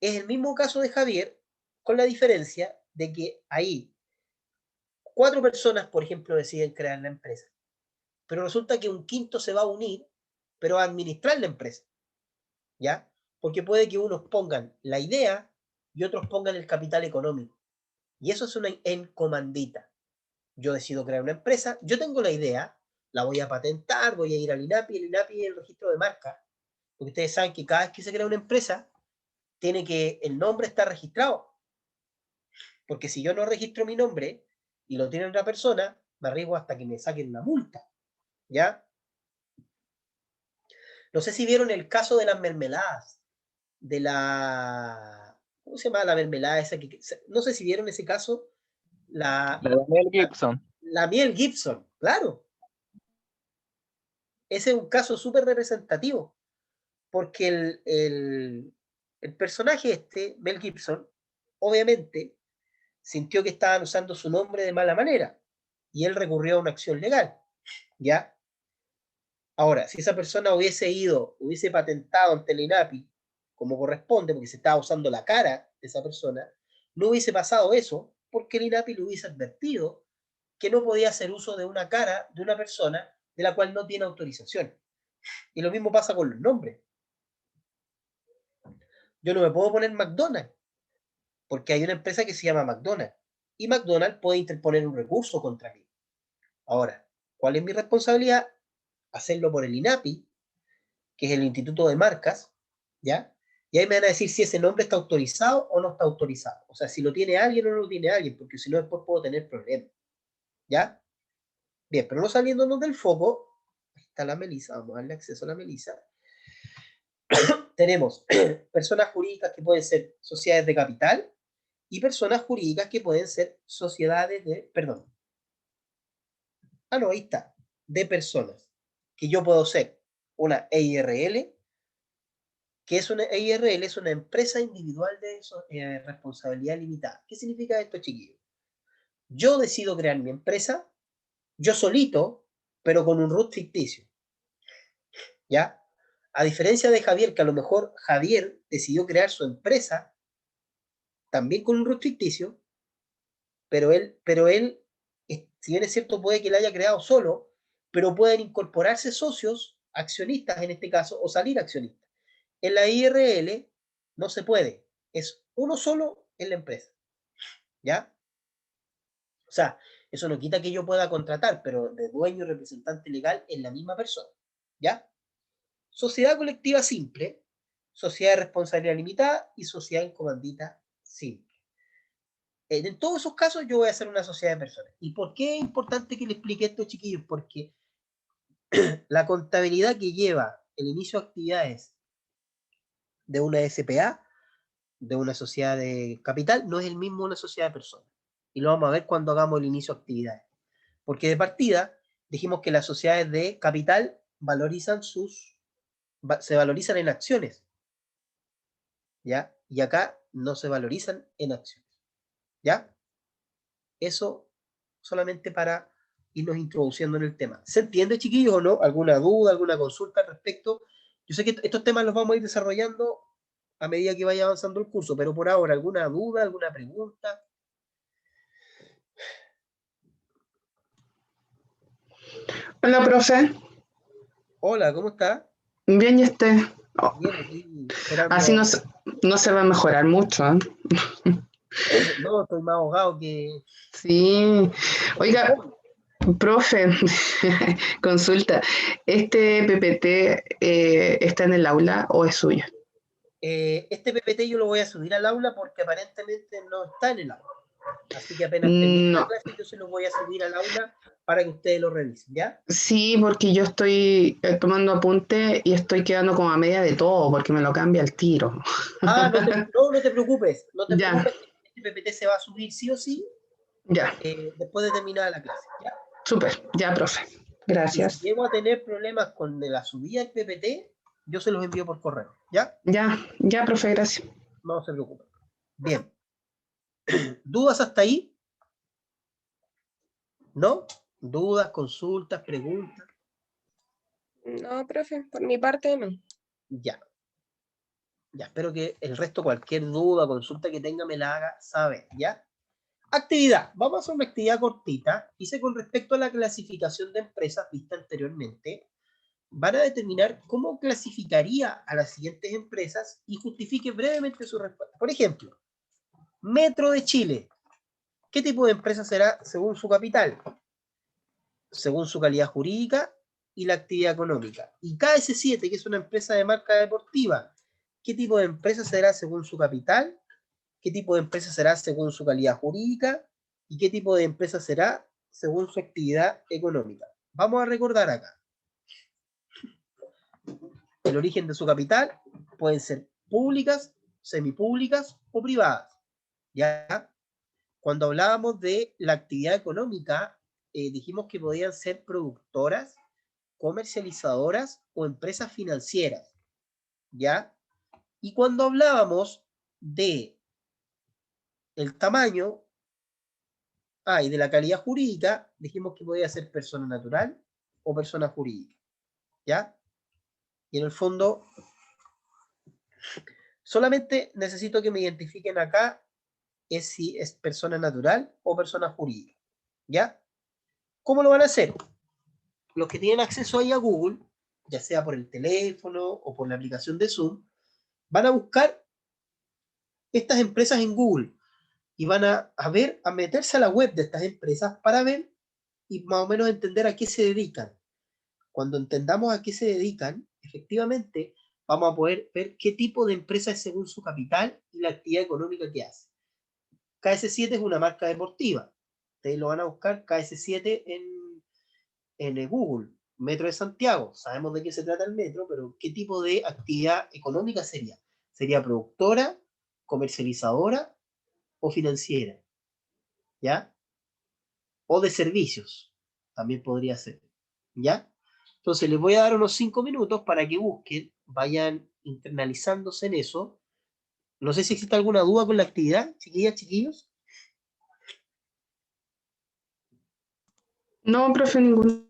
es el mismo caso de Javier, con la diferencia de que ahí 4 personas, por ejemplo, deciden crear la empresa, pero resulta que un quinto se va a unir, pero a administrar la empresa, ¿ya? Porque puede que unos pongan la idea y otros pongan el capital económico. Y eso es una encomandita. Yo decido crear una empresa, yo tengo la idea, la voy a patentar, voy a ir al INAPI, el INAPI es el registro de marca, porque ustedes saben que cada vez que se crea una empresa, tiene que el nombre estar registrado. Porque si yo no registro mi nombre y lo tiene otra persona, me arriesgo hasta que me saquen una multa, ¿ya? No sé si vieron el caso de las mermeladas, de la... ¿Cómo se llama la mermelada esa? No sé si vieron ese caso. La de Mel Gibson. La miel Gibson, claro. Ese es un caso súper representativo, porque el personaje este, Mel Gibson, obviamente sintió que estaban usando su nombre de mala manera y él recurrió a una acción legal, ¿ya? Ahora, si esa persona hubiese patentado ante el INAPI como corresponde, porque se estaba usando la cara de esa persona, no hubiese pasado eso, porque el INAPI le hubiese advertido que no podía hacer uso de una cara de una persona de la cual no tiene autorización. Y lo mismo pasa con los nombres. Yo no me puedo poner McDonald's, porque hay una empresa que se llama McDonald's, y McDonald's puede interponer un recurso contra mí. Ahora, ¿cuál es mi responsabilidad? Hacerlo por el INAPI, que es el Instituto de Marcas, ¿ya? Y ahí me van a decir si ese nombre está autorizado o no está autorizado. O sea, si lo tiene alguien o no lo tiene alguien, porque si no después puedo tener problemas, ¿ya? Bien, pero no saliéndonos del foco, está la Melissa, vamos a darle acceso a la Melissa. Tenemos personas jurídicas que pueden ser sociedades de capital y personas jurídicas que pueden ser sociedades de, perdón. Ah, no, ahí está, de personas, que yo puedo ser una EIRL, que es una EIRL, es una empresa individual de responsabilidad limitada. ¿Qué significa esto, chiquillos? Yo decido crear mi empresa, yo solito, pero con un root ficticio, ¿ya? A diferencia de Javier, que a lo mejor Javier decidió crear su empresa también con un root ficticio, pero él, si bien es cierto, puede que la haya creado solo, pero pueden incorporarse socios, accionistas en este caso, o salir accionistas. En la IRL no se puede, es uno solo en la empresa, ¿ya? O sea, eso no quita que yo pueda contratar, pero de dueño y representante legal es la misma persona, ¿ya? Sociedad colectiva simple, sociedad de responsabilidad limitada y sociedad en comandita simple. En todos esos casos yo voy a hacer una sociedad de personas. ¿Y por qué es importante que le explique esto, chiquillos? Porque la contabilidad que lleva el inicio de actividades de una SPA, de una sociedad de capital, no es el mismo una sociedad de personas. Y lo vamos a ver cuando hagamos el inicio de actividades. Porque de partida dijimos que las sociedades de capital se valorizan en acciones, ¿ya? Y acá no se valorizan en acciones, ¿ya? Eso solamente para irnos introduciendo en el tema. ¿Se entiende, chiquillos, o no? ¿Alguna duda, alguna consulta al respecto? Yo sé que estos temas los vamos a ir desarrollando a medida que vaya avanzando el curso, pero por ahora, ¿alguna duda, alguna pregunta? Hola, profe. Hola, ¿cómo está? Bien, ¿y usted? Oh, Bien, aquí esperando. así no se va a mejorar mucho, ¿eh? No, estoy más ahogado que... Sí. Oiga, profe, consulta. ¿Este PPT está en el aula o es suyo? Este PPT yo lo voy a subir al aula porque aparentemente no está en el aula. Así que apenas termine la clase yo se lo voy a subir al aula para que ustedes lo revisen, ¿ya? Sí, porque yo estoy tomando apunte y estoy quedando como a media de todo porque me lo cambia el tiro. Ah, no te preocupes, no te Ya. preocupes, este PPT se va a subir sí o sí Ya, después de terminar la clase, ¿ya? súper, ya, profe. Y Gracias. si llego a tener problemas con la subida del PPT, yo se los envío por correo, ¿ya? Ya, profe, gracias. No se preocupen. Bien. ¿Dudas hasta ahí? ¿No? ¿Dudas, consultas, preguntas? No, profe, por mi parte no. Ya. Ya, espero que el resto, cualquier duda, consulta que tenga, me la haga saber, ¿ya? Actividad. Vamos a hacer una actividad cortita. Hice con respecto a la clasificación de empresas vista anteriormente. Van a determinar cómo clasificaría a las siguientes empresas y justifique brevemente su respuesta. Por ejemplo, Metro de Chile. ¿Qué tipo de empresa será según su capital? Según su calidad jurídica y la actividad económica. Y KS7, que es una empresa de marca deportiva. ¿Qué tipo de empresa será según su capital? ¿Qué tipo de empresa será según su calidad jurídica? ¿Y qué tipo de empresa será según su actividad económica? Vamos a recordar acá. el origen de su capital pueden ser públicas, semipúblicas o privadas. ¿Ya? Cuando hablábamos de la actividad económica, dijimos que podían ser productoras, comercializadoras o empresas financieras. ¿Ya? Y cuando hablábamos de el tamaño, y de la calidad jurídica, dijimos que podía ser persona natural o persona jurídica. ¿Ya? Y en el fondo, solamente necesito que me identifiquen acá es si es persona natural o persona jurídica. ¿Ya? ¿Cómo lo van a hacer? Los que tienen acceso ahí a Google, ya sea por el teléfono o por la aplicación de Zoom, van a buscar estas empresas en Google y van a ver, a meterse a la web de estas empresas para ver y más o menos entender a qué se dedican. Cuando entendamos a qué se dedican, efectivamente vamos a poder ver qué tipo de empresa es según su capital y la actividad económica que hace. KS7 es una marca deportiva. Ustedes lo van a buscar KS7 en Google. Metro de Santiago. Sabemos de qué se trata el metro, pero ¿qué tipo de actividad económica sería? ¿Sería productora, comercializadora o financiera? ¿Ya? O de servicios. También podría ser. ¿Ya? Entonces les voy a dar unos 5 minutos para que busquen, vayan internalizándose en eso. No sé si existe alguna duda con la actividad, chiquillas, chiquillos. No, profe, ninguno.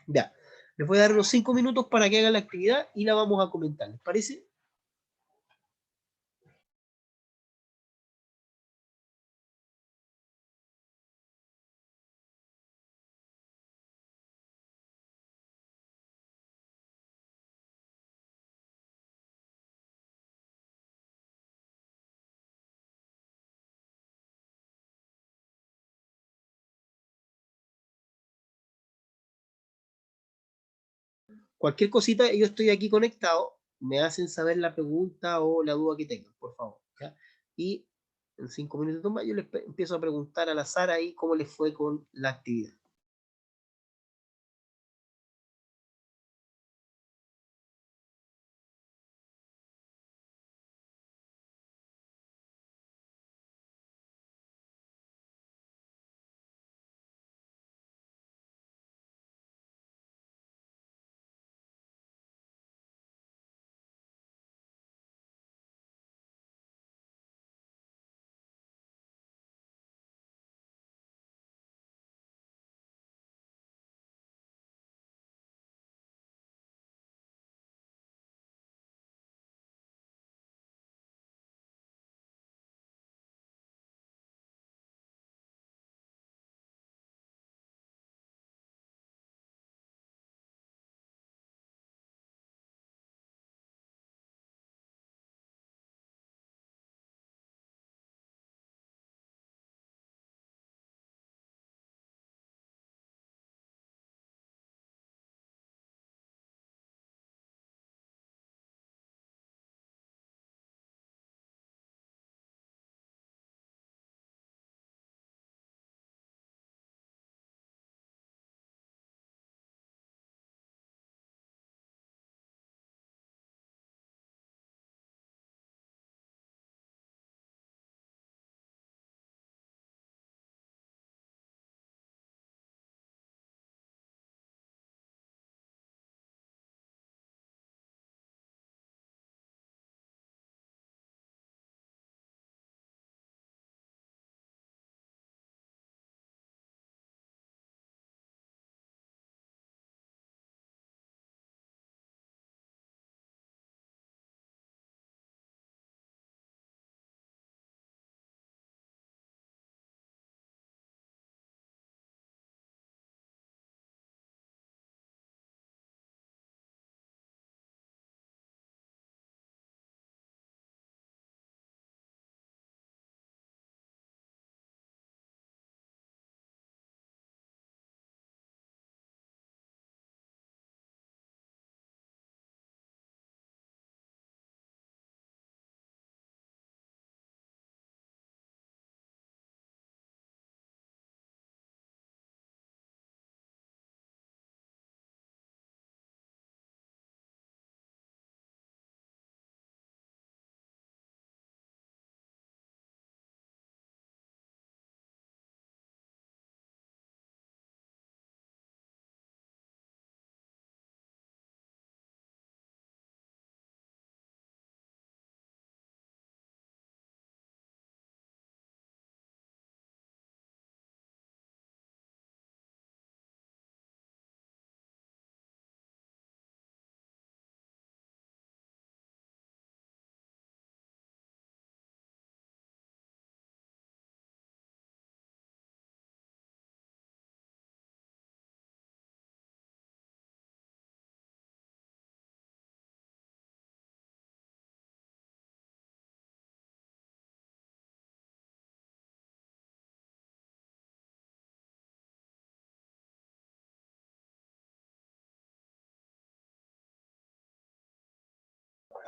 Ya. Les voy a dar unos 5 minutos para que hagan la actividad y la vamos a comentar. ¿Les parece? Cualquier cosita, yo estoy aquí conectado, me hacen saber la pregunta o la duda que tengan, por favor. ¿Ya? Y en 5 minutos más yo les empiezo a preguntar al azar ahí cómo les fue con la actividad.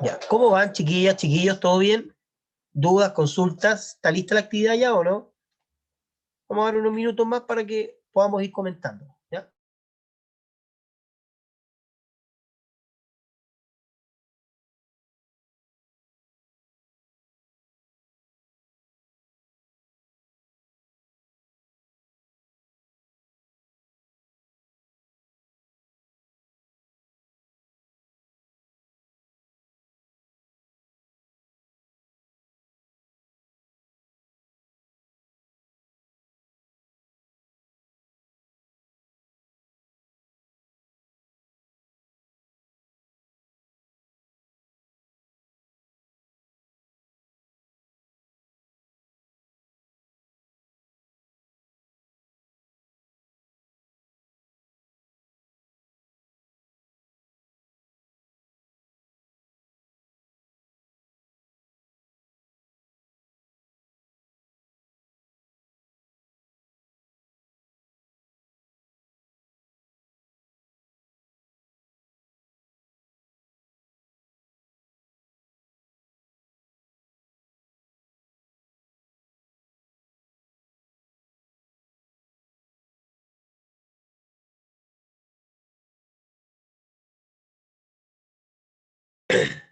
Ya, ¿cómo van, chiquillas, chiquillos? ¿Todo bien? ¿Dudas, consultas? ¿Está lista la actividad ya o no? Vamos a dar unos minutos más para que podamos ir comentando, ¿ya?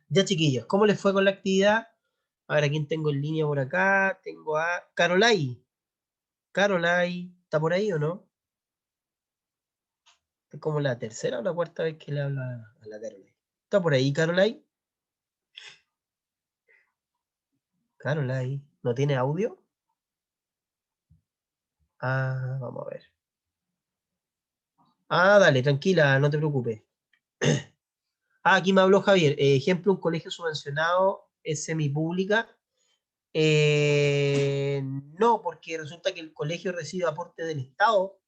Ya, chiquillos, ¿cómo les fue con la actividad? A ver, ¿a quién tengo en línea por acá? Tengo a Carolai. Carolai, ¿está por ahí o no? Es como la tercera o la cuarta vez que le hablo a la Carolai. ¿Está por ahí, Carolai? Carolai, ¿no tiene audio? Ah, vamos a ver. Ah, dale, tranquila, no te preocupes. Ah, aquí me habló Javier. Ejemplo, un colegio subvencionado es semipública. No, porque resulta que el colegio recibe aporte del Estado,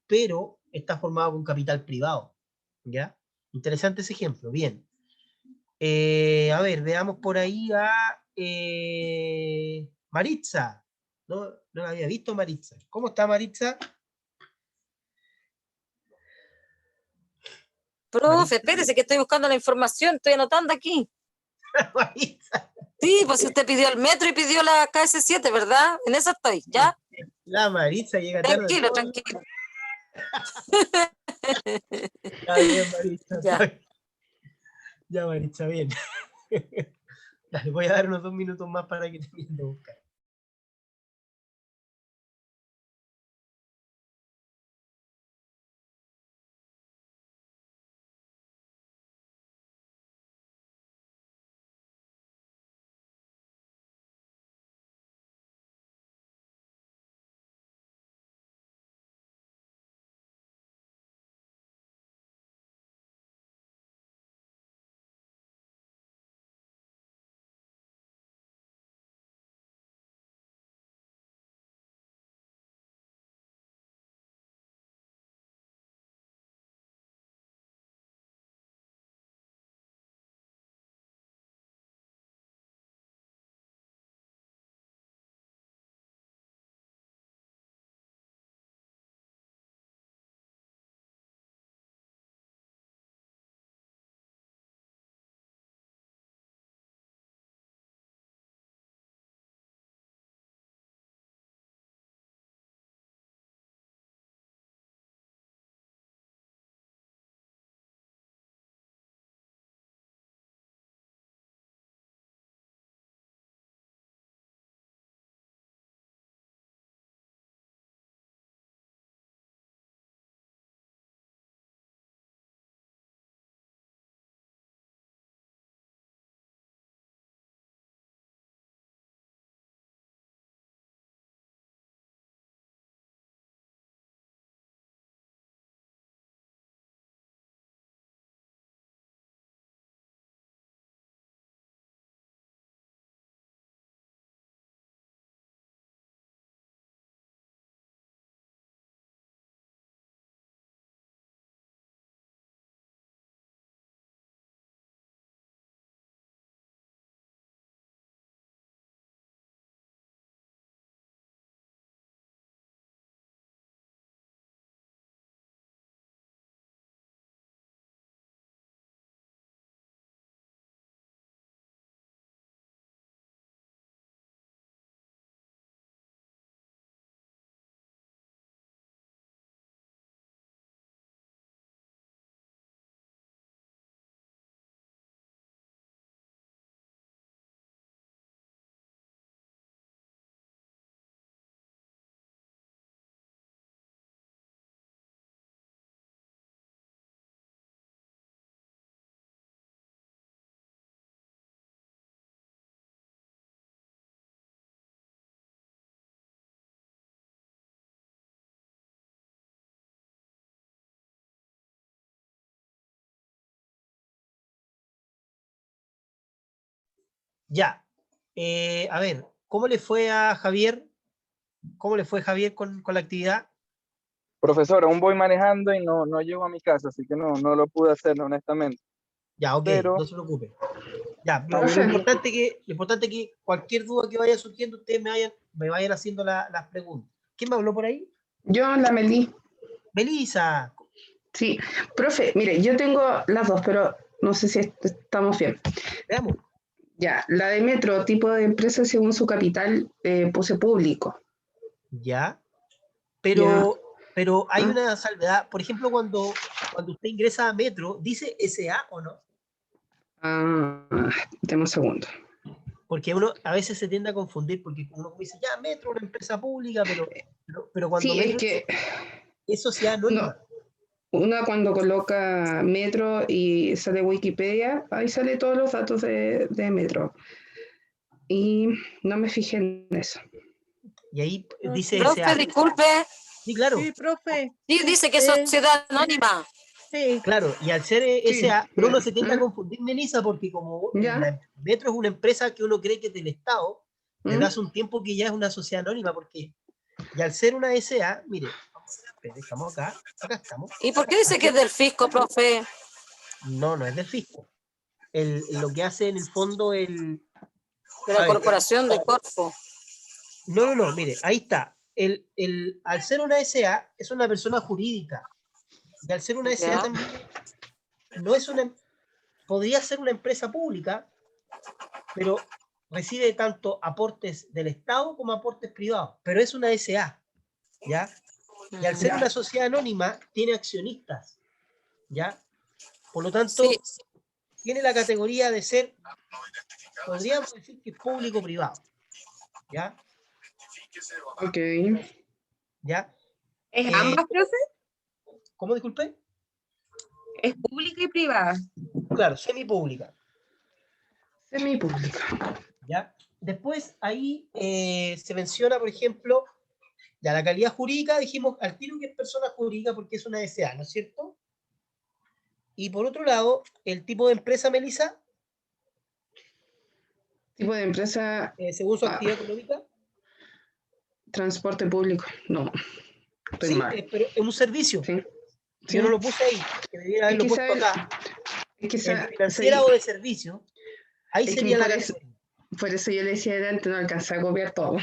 pero está formado con capital privado. ¿Ya? Interesante ese ejemplo. Bien. A ver, veamos por ahí a Maritza. No, no la había visto, Maritza. ¿Cómo está, Maritza? Profe, espérese que estoy buscando la información, estoy anotando aquí. Maritza. Sí, pues si usted pidió el metro y pidió la KS7, ¿verdad? En eso estoy, ¿ya? La Maritza llega tarde. Tranquilo, tranquilo. Está bien, Maritza. Ya. Está bien. Ya, Maritza, bien. Dale, voy a dar unos 2 minutos más para que te vayan a buscar. Ya. A ver, ¿cómo le fue a Javier? ¿Cómo le fue Javier con la actividad? Profesor, aún voy manejando y no llego a mi casa, así que no lo pude hacer, honestamente. Ya, ok, Pero, no se preocupe. Ya, lo Profe. importante es que cualquier duda que vaya surgiendo, ustedes me vayan haciendo las preguntas. ¿Quién me habló por ahí? Yo, la Meli. Melissa. Sí, profe, mire, yo tengo las dos, pero no sé si estamos bien. Veamos. Ya, la de Metro, tipo de empresa según su capital, puse público. Ya. Ya. Pero hay Ah. una salvedad. Por ejemplo, cuando usted ingresa a Metro, ¿dice SA o no? Deme un segundo. Porque uno a veces se tiende a confundir, porque uno dice, ya, Metro, una empresa pública, pero cuando Sí, es Metro que es sociedad no, anónima. una cuando coloca Metro y sale Wikipedia, ahí sale todos los datos de Metro. Y no me fijé en eso. Y ahí dice Profe, SA. disculpe. Sí, claro. Sí, profe. Sí, dice que es sociedad anónima. Sí. Claro, y al ser Sí. SA, pero uno se tiende a confundir, Melissa, porque como Ya. Metro es una empresa que uno cree que es del Estado, desde hace un tiempo que ya es una sociedad anónima, porque y al ser una SA, mire, estamos acá estamos. ¿Y por qué dice que es del fisco, profe? No es del fisco. Lo que hace en el fondo De la corporación de Corfo. No, mire, ahí está. Al ser una SA, es una persona jurídica. Y al ser una SA Ya. también no es podría ser una empresa pública, pero recibe tanto aportes del Estado como aportes privados, pero es una SA, ¿ya? Y al ser una sociedad anónima, tiene accionistas, ¿ya? Por lo tanto, Sí. tiene la categoría de ser, podríamos decir que es público-privado, ¿ya? Ok. ¿Ya? ¿Es ambas, profe? ¿Cómo, disculpe? ¿Es pública y privada? Claro, semipública. Semipública. ¿Ya? Después ahí se menciona, por ejemplo, ya la calidad jurídica, dijimos al tiro que es persona jurídica porque es una SA, ¿no es cierto? Y por otro lado, el tipo de empresa, Melissa, Tipo de empresa, según su actividad económica. transporte público. No, estoy Sí, mal. pero es un servicio. Sí. Yo no lo puse ahí, que debiera haberlo puesto acá. Es que En financiera o de servicio, ahí sería la categoría. Por eso yo le decía adelante, no alcancé a copiar todo.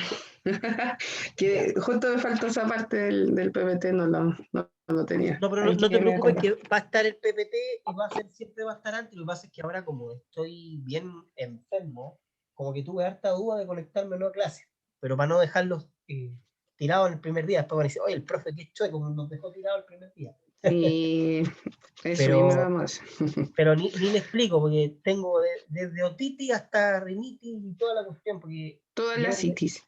Que justo me faltó esa parte del PPT, no lo tenía. No, pero no te preocupes que va a estar el PPT y siempre va a estar antes. Lo que pasa es que ahora, como estoy bien enfermo, como que tuve harta duda de conectarme o no a clase. Pero para no dejarlos tirados en el primer día, después van a decir, oye, el profe qué chueco, como nos dejó tirados el primer día. Y eso mismo vamos. Pero ni le explico, porque tengo desde otitis hasta rinitis y toda la cuestión. Porque todas las itis.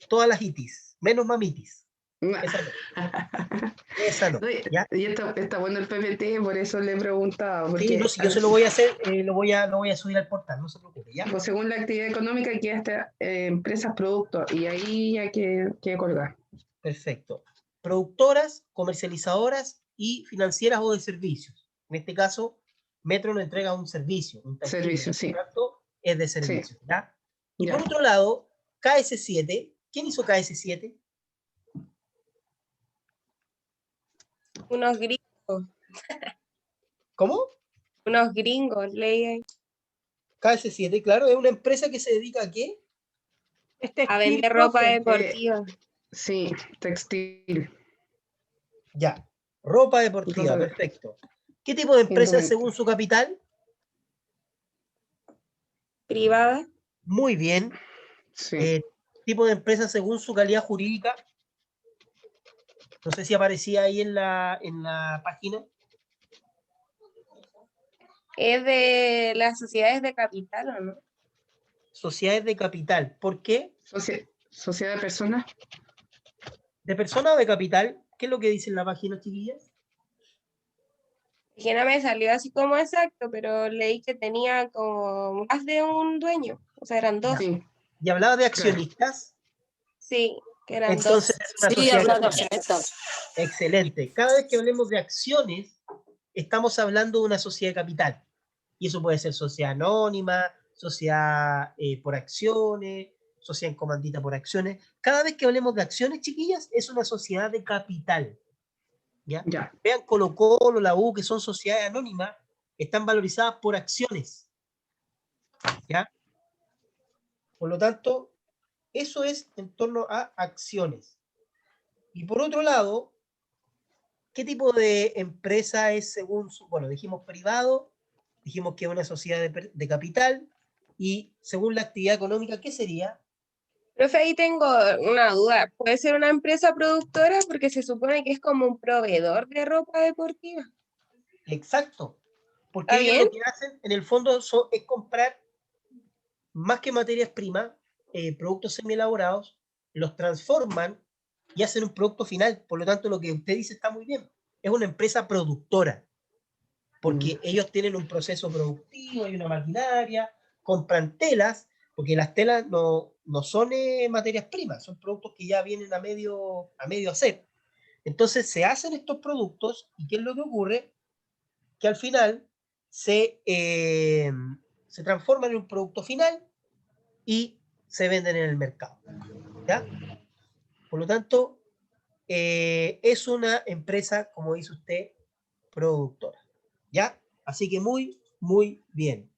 Todas las itis, menos mamitis. Esa no. ¿Ya? Y está bueno el PPT, por eso le he preguntado. Porque sí, no, si yo se lo voy a hacer, lo voy a subir al portal, no se preocupe, ¿ya? Pues según la actividad económica, aquí hasta empresas, productos, y ahí hay que colgar. Perfecto. Productoras, comercializadoras y financieras o de servicios. En este caso, Metro nos entrega un servicio. Servicio, sí. Es de servicio, sí. ¿Ya? Y ya. por otro lado, KS7. ¿Quién hizo KS7? Unos gringos. ¿Cómo? Unos gringos, leí. KS7, claro, es una empresa que se dedica ¿a qué? A vender ropa deportiva. Sí, textil. Ya, ropa deportiva, perfecto. ¿Qué tipo de empresa es según su capital? Privada. Muy bien. Sí. ¿Tipo de empresa según su calidad jurídica? No sé si aparecía ahí en la página. Es de las sociedades de capital, ¿o no? Sociedades de capital. ¿Por qué? ¿Sociedad de personas? ¿De persona o de capital? ¿Qué es lo que dice en la página, chiquillas? Que no me salió así como exacto, pero leí que tenía como más de un dueño. O sea, eran dos. Sí. ¿Y hablaba de accionistas? Sí, que eran entonces, dos. Es una sociedad de accionistas. Excelente. Cada vez que hablemos de acciones, estamos hablando de una sociedad de capital. Y eso puede ser sociedad anónima, sociedad por acciones, sociedad en comandita por acciones. Cada vez que hablemos de acciones, chiquillas, es una sociedad de capital. ¿Ya? Ya. Vean Colo-Colo, la U, que son sociedades anónimas, están valorizadas por acciones. ¿Ya? Por lo tanto, eso es en torno a acciones. Y por otro lado, ¿qué tipo de empresa es según su, bueno, dijimos privado, dijimos que es una sociedad de capital, y según la actividad económica, ¿qué sería? Profe, ahí tengo una duda. ¿Puede ser una empresa productora? Porque se supone que es como un proveedor de ropa deportiva. Exacto. Porque ¿Está ellos bien? lo que hacen, en el fondo, es comprar más que materias primas, productos semi-elaborados, los transforman y hacen un producto final. Por lo tanto, lo que usted dice está muy bien. Es una empresa productora, porque ellos tienen un proceso productivo, hay una maquinaria, compran telas, porque las telas no son materias primas, son productos que ya vienen a medio hacer. Entonces se hacen estos productos, y ¿qué es lo que ocurre? Que al final se transforman en un producto final y se venden en el mercado. ¿Ya? Por lo tanto, es una empresa, como dice usted, productora. ¿Ya? Así que muy, muy bien.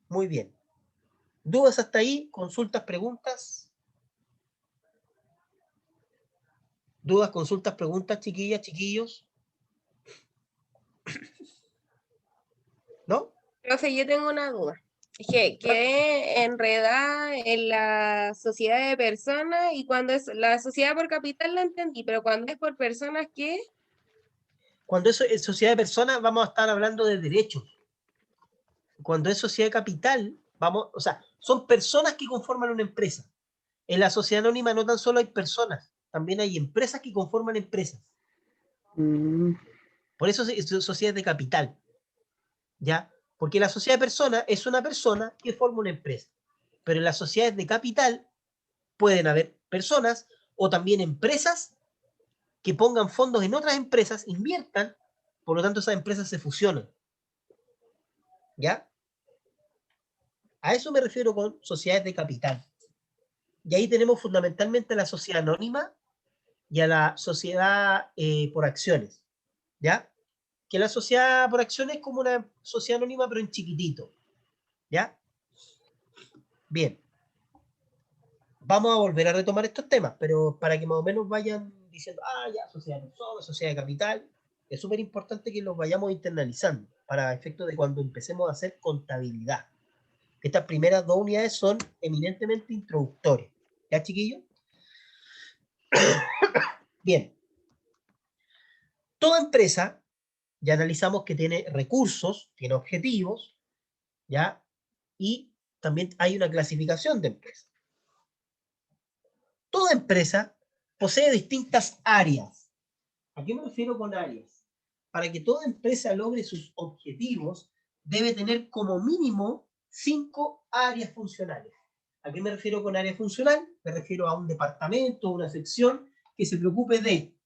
Muy bien. ¿Dudas hasta ahí? ¿Consultas, preguntas? ¿Dudas, consultas, preguntas, chiquillas, chiquillos? ¿No? Profe, yo tengo una duda. Es que quedé enredada en la sociedad de personas y cuando es la sociedad por capital la entendí, pero cuando es por personas, ¿qué? Cuando es sociedad de personas, vamos a estar hablando de derechos. Cuando es sociedad de capital, o sea, son personas que conforman una empresa. En la sociedad anónima no tan solo hay personas, también hay empresas que conforman empresas. Por eso es sociedad de capital. ¿Ya? Porque la sociedad de personas es una persona que forma una empresa. Pero en las sociedades de capital pueden haber personas o también empresas que pongan fondos en otras empresas, inviertan, por lo tanto esas empresas se fusionan. ¿Ya? A eso me refiero con sociedades de capital. Y ahí tenemos fundamentalmente a la sociedad anónima y a la sociedad por acciones. ¿Ya? Que la sociedad por acciones es como una sociedad anónima, pero en chiquitito. ¿Ya? Bien. Vamos a volver a retomar estos temas, pero para que más o menos vayan diciendo, ya, sociedad de personas, sociedad de capital, es súper importante que los vayamos internalizando para efectos de cuando empecemos a hacer contabilidad. Estas primeras 2 unidades son eminentemente introductorias. ¿Ya, chiquillos? Bien. Toda empresa, ya analizamos que tiene recursos, tiene objetivos, ¿ya? Y también hay una clasificación de empresas. Toda empresa posee distintas áreas. ¿A qué me refiero con áreas? Para que toda empresa logre sus objetivos, debe tener como mínimo 5 áreas funcionales. ¿A qué me refiero con área funcional? Me refiero a un departamento, una sección que se preocupe de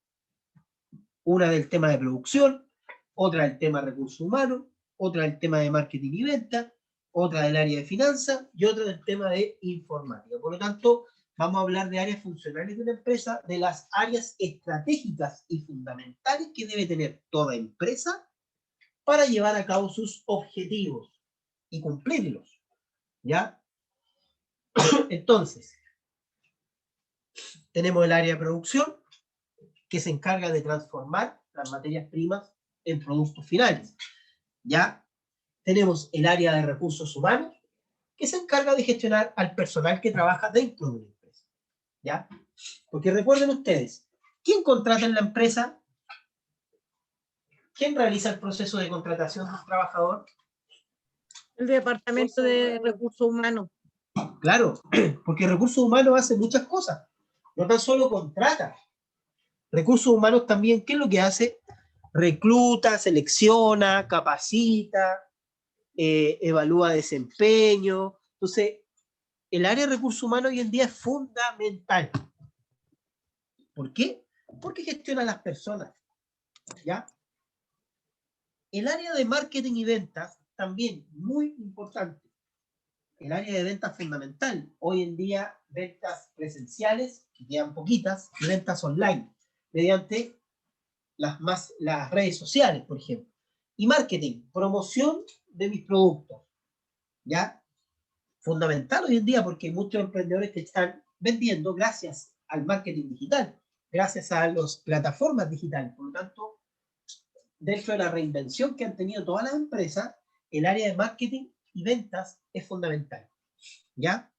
una del tema de producción, otra del tema de recursos humanos, otra del tema de marketing y venta, otra del área de finanzas y otra del tema de informática. Por lo tanto, vamos a hablar de áreas funcionales de una empresa, de las áreas estratégicas y fundamentales que debe tener toda empresa para llevar a cabo sus objetivos y cumplirlos. ¿Ya? Entonces, tenemos el área de producción, que se encarga de transformar las materias primas en productos finales. ¿Ya? Tenemos el área de recursos humanos, que se encarga de gestionar al personal que trabaja dentro de una empresa. ¿Ya? Porque recuerden ustedes, ¿quién contrata en la empresa? ¿Quién realiza el proceso de contratación del trabajador? El Departamento de Recursos Humanos. Claro, porque Recursos Humanos hace muchas cosas. No tan solo contrata. Recursos Humanos también, ¿qué es lo que hace? Recluta, selecciona, capacita, evalúa desempeño. Entonces, el área de recursos humanos hoy en día es fundamental. ¿Por qué? Porque gestiona a las personas. ¿Ya? El área de marketing y ventas, también muy importante. el área de ventas fundamental. Hoy en día, ventas presenciales, que quedan poquitas, y ventas online, mediante las redes sociales, por ejemplo. Y marketing, promoción de mis productos, ¿ya? Fundamental hoy en día porque hay muchos emprendedores que están vendiendo gracias al marketing digital, gracias a las plataformas digitales. Por lo tanto, dentro de la reinvención que han tenido todas las empresas, el área de marketing y ventas es fundamental, ¿ya?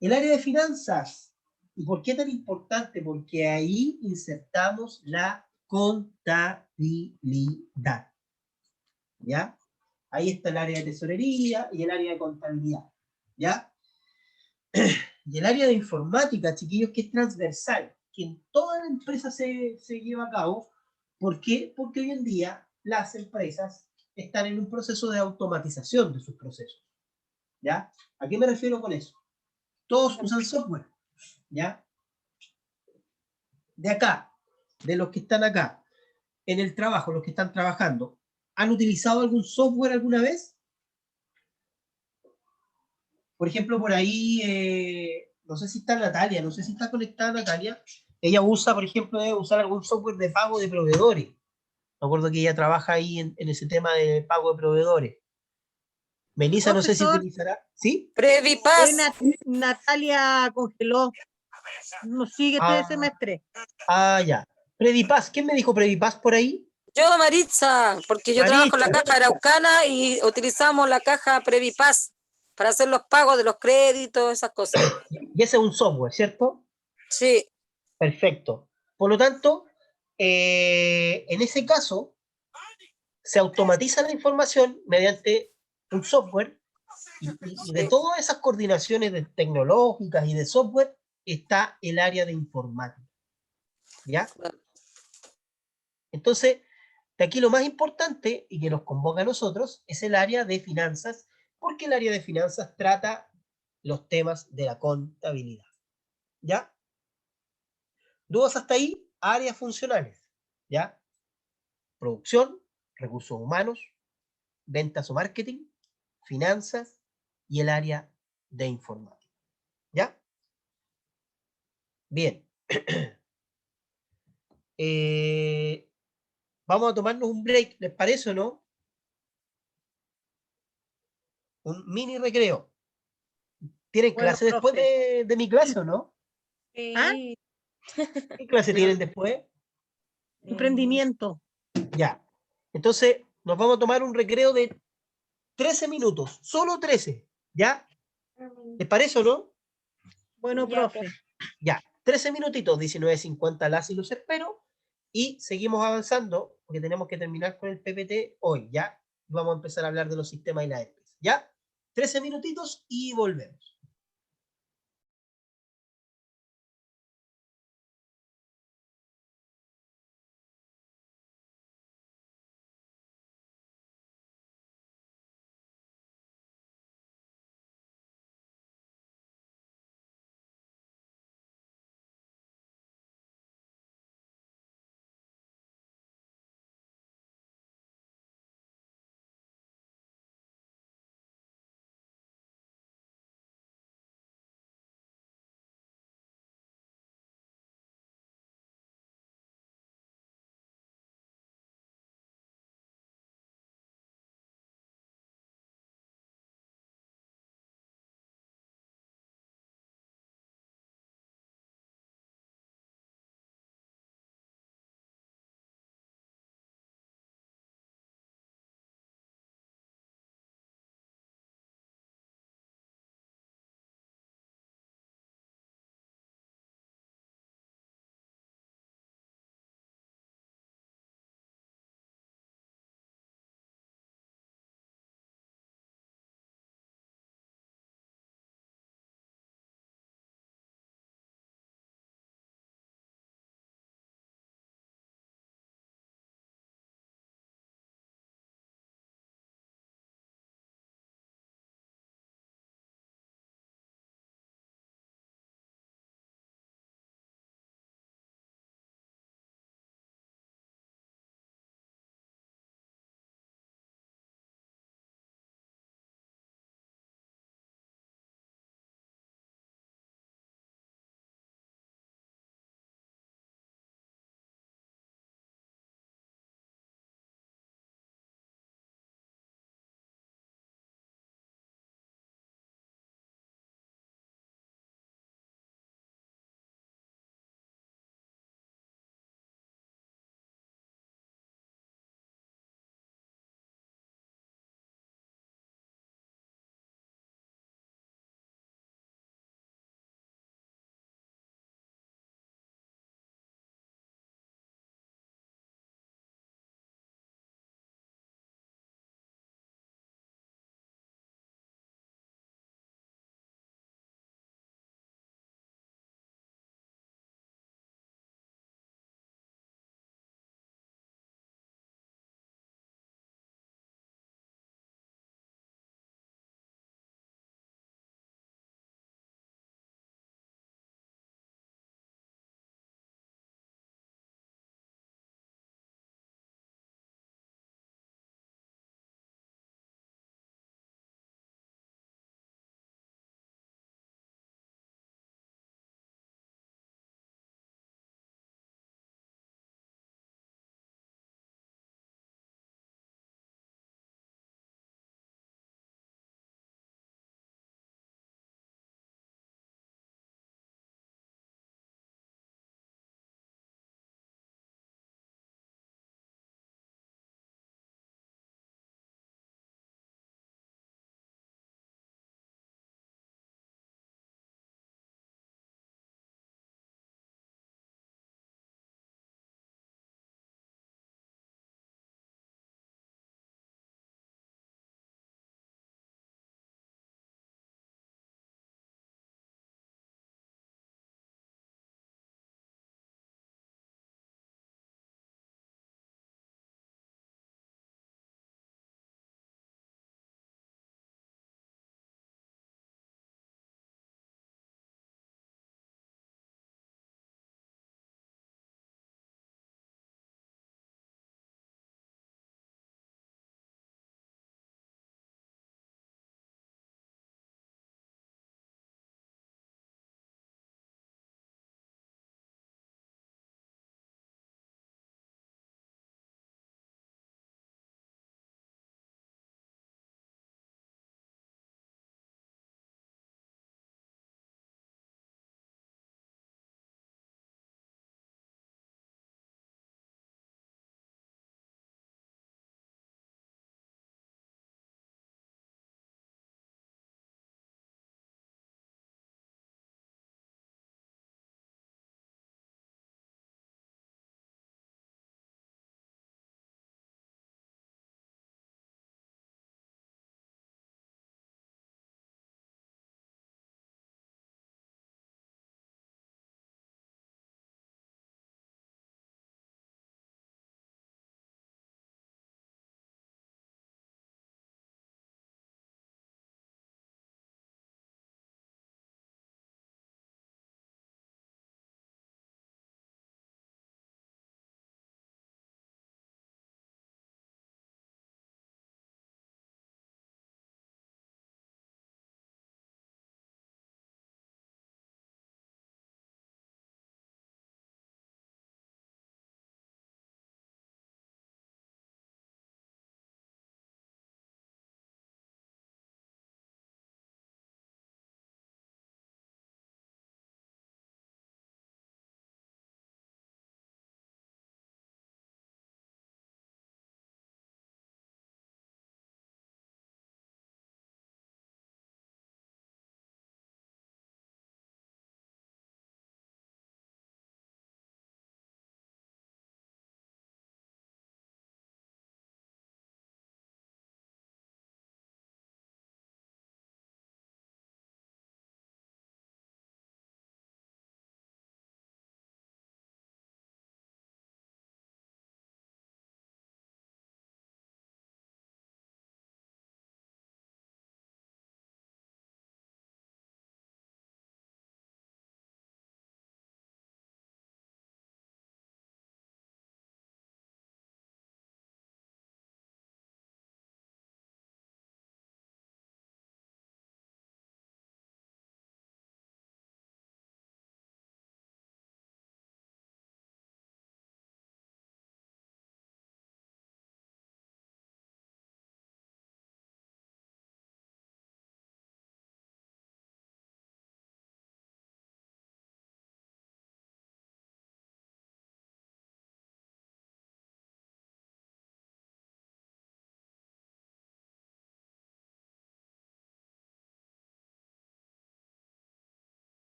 El área de finanzas. ¿Y por qué tan importante? Porque ahí insertamos la contabilidad, ¿ya? Ahí está el área de tesorería y el área de contabilidad, ¿ya? Y el área de informática, chiquillos, que es transversal, que en toda la empresa se lleva a cabo. ¿Por qué? Porque hoy en día las empresas están en un proceso de automatización de sus procesos, ¿ya? ¿A qué me refiero con eso? Todos usan software, ¿ya? De acá, de los que están acá, en el trabajo, los que están trabajando, ¿han utilizado algún software alguna vez? Por ejemplo, por ahí, no sé si está Natalia, no sé si está conectada Natalia. Ella usa, por ejemplo, debe usar algún software de pago de proveedores. Me acuerdo que ella trabaja ahí en ese tema de pago de proveedores. Melissa, no sé si Profesor, utilizará. ¿Sí? Previpaz. Natalia congeló. No sigue este semestre. Ya. Predipas, ¿quién me dijo Predipas por ahí? Yo, Maritza, porque yo trabajo en la Maritza. caja araucana y utilizamos la caja Previpaz para hacer los pagos de los créditos, esas cosas. Y ese es un software, ¿cierto? Sí. Perfecto. Por lo tanto, en ese caso, se automatiza la información mediante un software y de todas esas coordinaciones tecnológicas y de software está el área de informática. ¿Ya? Entonces, de aquí lo más importante y que nos convoca a nosotros es el área de finanzas, porque el área de finanzas trata los temas de la contabilidad. ¿Ya? ¿Dudas hasta ahí? Áreas funcionales. ¿Ya? Producción, recursos humanos, ventas o marketing, finanzas y el área de informática. ¿Ya? Bien. Vamos a tomarnos un break, ¿les parece o no? Un mini recreo. ¿Tienen Bueno, clase después profe. de mi clase o no? ¿Ah? ¿Qué clase tienen después? Emprendimiento. Ya. Entonces, nos vamos a tomar un recreo de 13 minutos, solo 13. ¿Ya? ¿Les parece o no? Bueno, profe. Ya, 13 minutitos, 19:50 las y los espero. Y seguimos avanzando, porque tenemos que terminar con el PPT hoy, ¿ya? Vamos a empezar a hablar de los sistemas y la EPS, ¿ya? 13 minutitos y volvemos.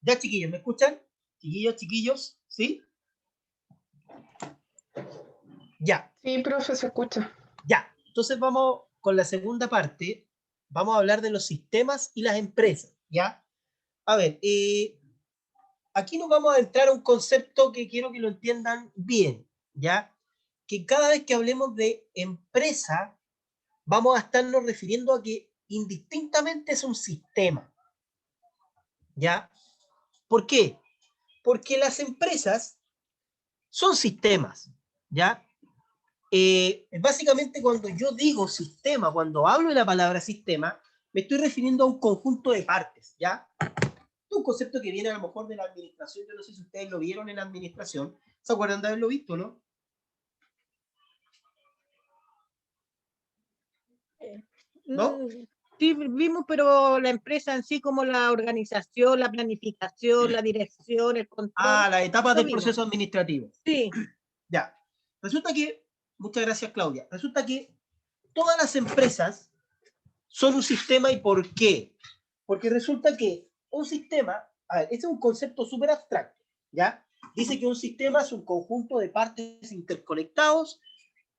Ya, chiquillos, ¿me escuchan? Chiquillos, ¿sí? Ya. Sí, profe, se escucha. Ya. Entonces vamos con la segunda parte. Vamos a hablar de los sistemas y las empresas, ¿ya? A ver, aquí nos vamos a entrar a un concepto que quiero que lo entiendan bien, ¿ya? Que cada vez que hablemos de empresa, vamos a estarnos refiriendo a que indistintamente es un sistema, ¿ya? ¿Por qué? Porque las empresas son sistemas, ¿ya? Básicamente cuando yo digo sistema, cuando hablo de la palabra sistema, me estoy refiriendo a un conjunto de partes, ¿ya? Un concepto que viene a lo mejor de la administración, yo no sé si ustedes lo vieron en la administración, ¿se acuerdan de haberlo visto, no? ¿No? Sí, vimos, pero la empresa en sí, como la organización, la planificación, la dirección, el control. Ah, las etapas lo del vimos. proceso administrativo. Sí. Ya. Resulta que, muchas gracias Claudia, resulta que todas las empresas son un sistema. ¿Y por qué? Porque resulta que un sistema, a ver, este es un concepto súper abstracto, ¿ya? Dice que un sistema es un conjunto de partes interconectados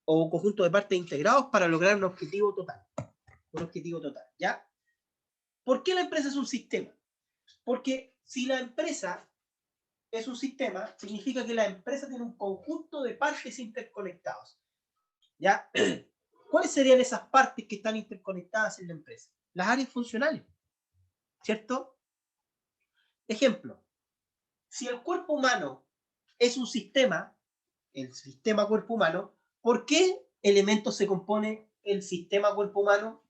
o un conjunto de partes integrados para lograr un objetivo total. Un objetivo total, ¿ya? ¿Por qué la empresa es un sistema? Porque si la empresa es un sistema, significa que la empresa tiene un conjunto de partes interconectados, ¿ya? ¿Cuáles serían esas partes que están interconectadas en la empresa? Las áreas funcionales, ¿cierto? Ejemplo, si el cuerpo humano es un sistema, el sistema cuerpo humano, ¿por qué elementos se compone el sistema cuerpo humano?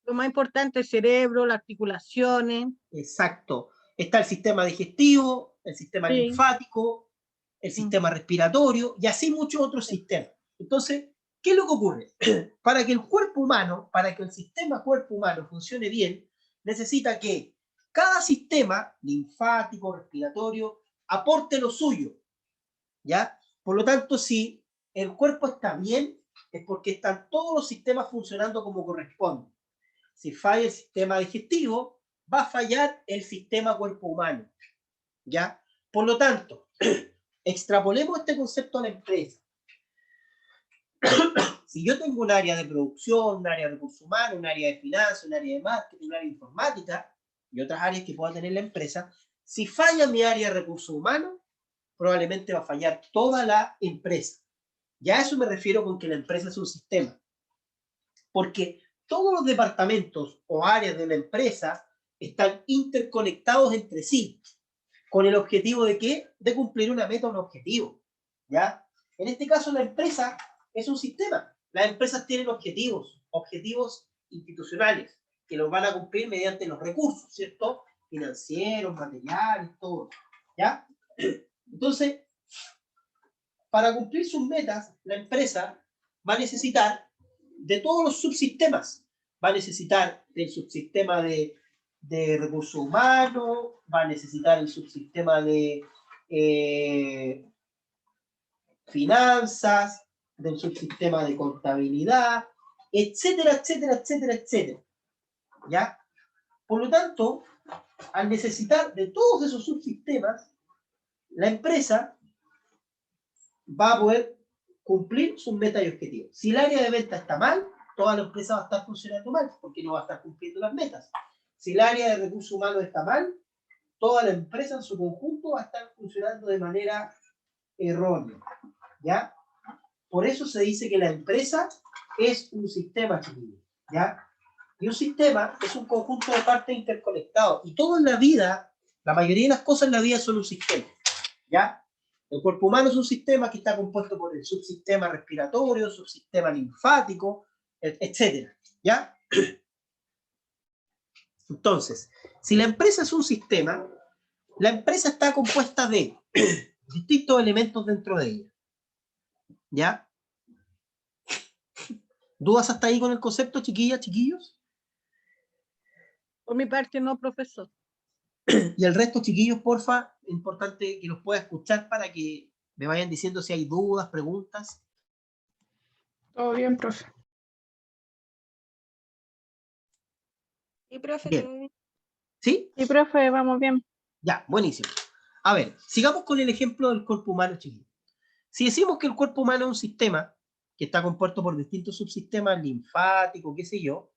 Lo más importante, el cerebro, las articulaciones. Exacto. Está el sistema digestivo, el sistema linfático, el sistema respiratorio y así muchos otros sistemas. Entonces, ¿qué es lo que ocurre? Para que el cuerpo humano, para que el sistema cuerpo humano funcione bien, necesita que cada sistema linfático, respiratorio, aporte lo suyo, ¿ya? Por lo tanto, si el cuerpo está bien, es porque están todos los sistemas funcionando como corresponde. Si falla el sistema digestivo, va a fallar el sistema cuerpo humano, ¿ya? Por lo tanto, extrapolemos este concepto a la empresa. Si yo tengo un área de producción, un área de recursos humanos, un área de finanzas, un área de marketing, un área de informática y otras áreas que pueda tener la empresa, si falla mi área de recursos humanos, probablemente va a fallar toda la empresa. Ya a eso me refiero con que la empresa es un sistema. Porque todos los departamentos o áreas de la empresa están interconectados entre sí, con el objetivo de ¿qué? De cumplir una meta o un objetivo, ¿ya? En este caso la empresa es un sistema. Las empresas tienen objetivos institucionales, que los van a cumplir mediante los recursos, ¿cierto? Financieros, materiales, todo, ¿ya? Entonces, para cumplir sus metas, la empresa va a necesitar de todos los subsistemas. Va a necesitar el subsistema de recursos humanos, va a necesitar el subsistema de finanzas, del subsistema de contabilidad, etcétera, etcétera, etcétera, etcétera. ¿Ya? Por lo tanto, al necesitar de todos esos subsistemas, la empresa va a poder cumplir sus metas y objetivos. Si el área de venta está mal, toda la empresa va a estar funcionando mal, porque no va a estar cumpliendo las metas. Si el área de recursos humanos está mal, toda la empresa en su conjunto va a estar funcionando de manera errónea, ¿ya? Por eso se dice que la empresa es un sistema, chiquillos, ¿ya? Y un sistema es un conjunto de partes interconectados. Y todo en la vida, la mayoría de las cosas en la vida son un sistema, ¿ya? El cuerpo humano es un sistema que está compuesto por el subsistema respiratorio, subsistema linfático, etc. ¿Ya? Entonces, si la empresa es un sistema, la empresa está compuesta de distintos elementos dentro de ella. ¿Ya? ¿Dudas hasta ahí con el concepto, chiquillas, chiquillos? Por mi parte no, profesor. Y el resto, chiquillos, porfa, es importante que los pueda escuchar para que me vayan diciendo si hay dudas, preguntas. Todo bien, profe. Y profe, Bien. ¿todo bien? ¿Sí? Sí, profe, vamos bien. Ya, buenísimo. A ver, sigamos con el ejemplo del cuerpo humano, chiquillos. Si decimos que el cuerpo humano es un sistema que está compuesto por distintos subsistemas linfáticos, qué sé yo,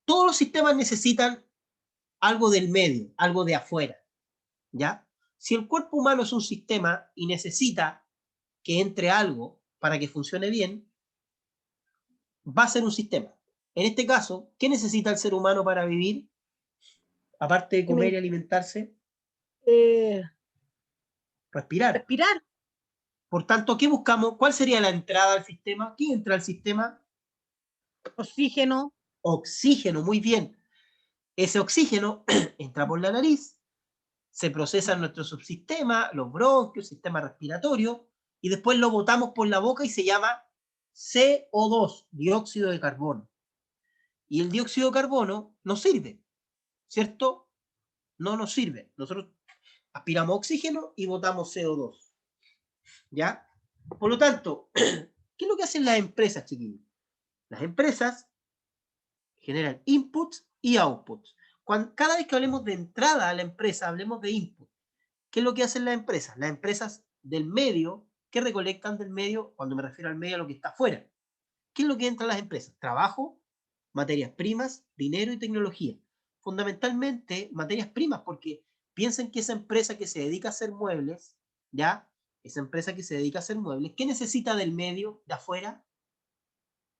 todos los sistemas necesitan algo del medio, algo de afuera, ¿ya? Si el cuerpo humano es un sistema y necesita que entre algo para que funcione bien, va a ser un sistema. En este caso, ¿qué necesita el ser humano para vivir? Aparte de comer y alimentarse, Eh, respirar. respirar, Por tanto, ¿qué buscamos? ¿Cuál sería la entrada al sistema? ¿Qué entra al sistema? oxígeno, Oxígeno, muy bien. Ese oxígeno entra por la nariz, se procesa en nuestro subsistema, los bronquios, sistema respiratorio, y después lo botamos por la boca y se llama CO2, dióxido de carbono. Y el dióxido de carbono no sirve, ¿cierto? No nos sirve. Nosotros aspiramos oxígeno y botamos CO2. ¿Ya? Por lo tanto, ¿qué es lo que hacen las empresas, chiquillos? Las empresas generan inputs y outputs. Cada vez que hablemos de entrada a la empresa, hablemos de input. ¿Qué es lo que hacen las empresas? Las empresas del medio, ¿qué recolectan del medio? Cuando me refiero al medio, a lo que está afuera. ¿Qué es lo que entra a las empresas? Trabajo, materias primas, dinero y tecnología. Fundamentalmente, materias primas, porque piensen que esa empresa que se dedica a hacer muebles, ¿ya? Esa empresa que se dedica a hacer muebles, ¿qué necesita del medio, de afuera?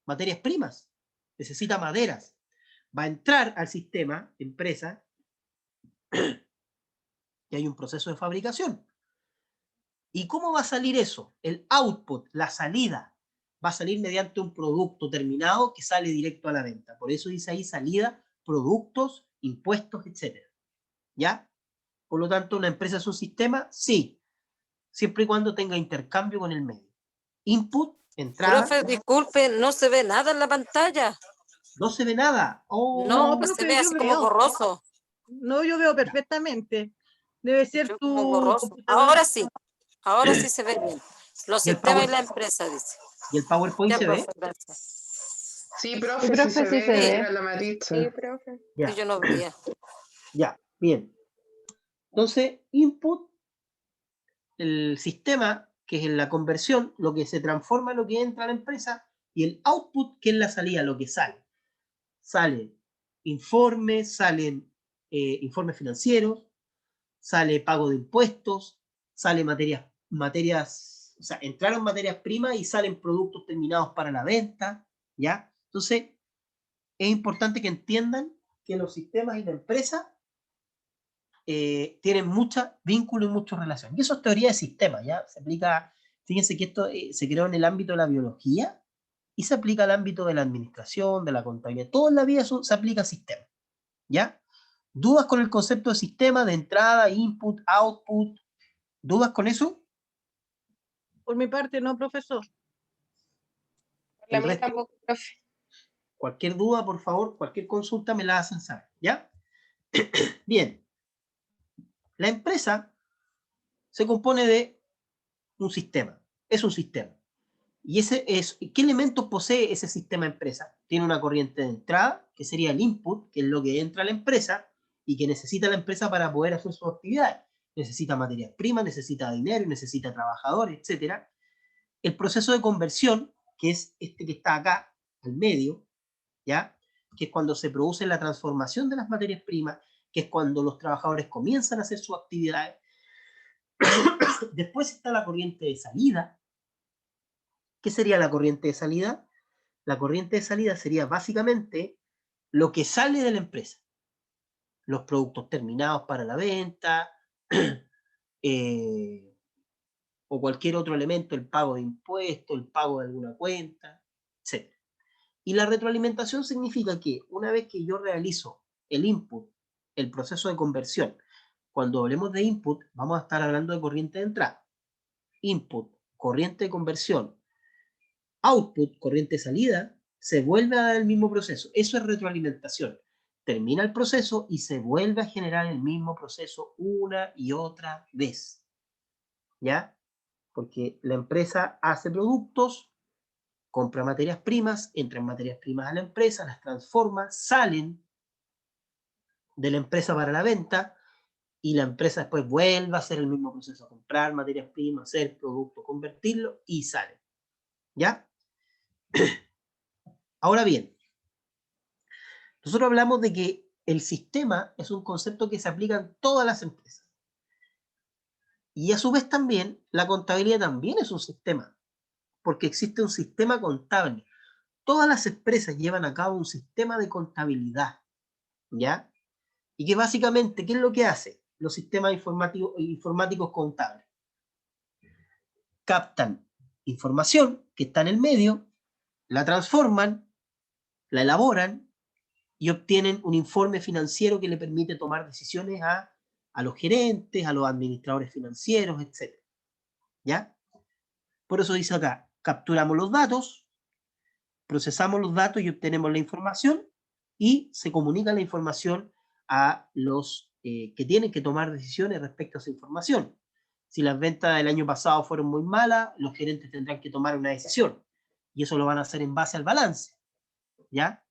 Materias primas. Necesita maderas. Va a entrar al sistema, empresa, y hay un proceso de fabricación. ¿Y cómo va a salir eso? El output, la salida, va a salir mediante un producto terminado que sale directo a la venta. Por eso dice ahí salida, productos, impuestos, etc. ¿Ya? Por lo tanto, ¿una empresa es un sistema? Sí, siempre y cuando tenga intercambio con el medio. Input, entrada. Profe, disculpe, no se ve nada en la pantalla. No se ve nada. Oh. No, profe, se ve yo así como veo. borroso. No, yo veo perfectamente. Debe ser Como tu borroso. computadora. Ahora sí se ve bien. Los ¿Y el sistemas y Power- la empresa, dice. ¿Y el PowerPoint Ya, se ve? profe, gracias. Sí, profe, Sí, profe, sí se sí ve, se me ve. llega la Maritza. Sí, profe. Ya. Y yo no veía. Ya, bien. Entonces, input, el sistema, que es la conversión, lo que se transforma en lo que entra a la empresa, y el output, que es la salida, lo que sale. Salen informes, salen informes financieros, sale pago de impuestos, sale materias, o sea, entraron materias primas y salen productos terminados para la venta, ¿ya? Entonces, es importante que entiendan que los sistemas y la empresa tienen mucho vínculo y mucha relación. Y eso es teoría de sistemas, ¿ya? Se aplica, fíjense que esto se creó en el ámbito de la biología y se aplica al ámbito de la administración, de la contabilidad. Todo en la vida se aplica a sistemas, ¿ya? ¿Dudas con el concepto de sistema, de entrada, input, output? ¿Dudas con eso? Por mi parte, no, profesor. La El mía resto, tampoco, profe. cualquier duda, por favor, cualquier consulta me la hacen saber, ¿ya? Bien. La empresa se compone de un sistema. Es un sistema. Y ¿qué elementos posee ese sistema empresa? Tiene una corriente de entrada, que sería el input, que es lo que entra a la empresa y que necesita la empresa para poder hacer sus actividades. Necesita materias primas, necesita dinero, necesita trabajadores, etc. El proceso de conversión, que es este que está acá, al medio, ¿ya? Que es cuando se produce la transformación de las materias primas, que es cuando los trabajadores comienzan a hacer sus actividades. Después está la corriente de salida. ¿Qué sería la corriente de salida? La corriente de salida sería básicamente lo que sale de la empresa. Los productos terminados para la venta, o cualquier otro elemento, el pago de impuestos, el pago de alguna cuenta, etc. Y la retroalimentación significa que una vez que yo realizo el input, el proceso de conversión, cuando hablemos de input, vamos a estar hablando de corriente de entrada. Input, corriente de conversión. Output, corriente de salida, se vuelve a dar el mismo proceso. Eso es retroalimentación. Termina el proceso y se vuelve a generar el mismo proceso una y otra vez. ¿Ya? Porque la empresa hace productos, compra materias primas, entran materias primas a la empresa, las transforma, salen de la empresa para la venta, y la empresa después vuelve a hacer el mismo proceso, a comprar materias primas, hacer producto, convertirlo, y sale. ¿Ya? Ahora bien, nosotros hablamos de que el sistema es un concepto que se aplica en todas las empresas. Y a su vez también, la contabilidad también es un sistema, porque existe un sistema contable. Todas las empresas llevan a cabo un sistema de contabilidad, ¿ya? Y que básicamente, ¿qué es lo que hace los sistemas informáticos contables? Captan información que está en el medio, la transforman, la elaboran y obtienen un informe financiero que le permite tomar decisiones a los gerentes, a los administradores financieros, etc. ¿Ya? Por eso dice acá, capturamos los datos, procesamos los datos y obtenemos la información, y se comunica la información a los que tienen que tomar decisiones respecto a esa información. Si las ventas del año pasado fueron muy malas, los gerentes tendrán que tomar una decisión, y eso lo van a hacer en base al balance, ¿ya?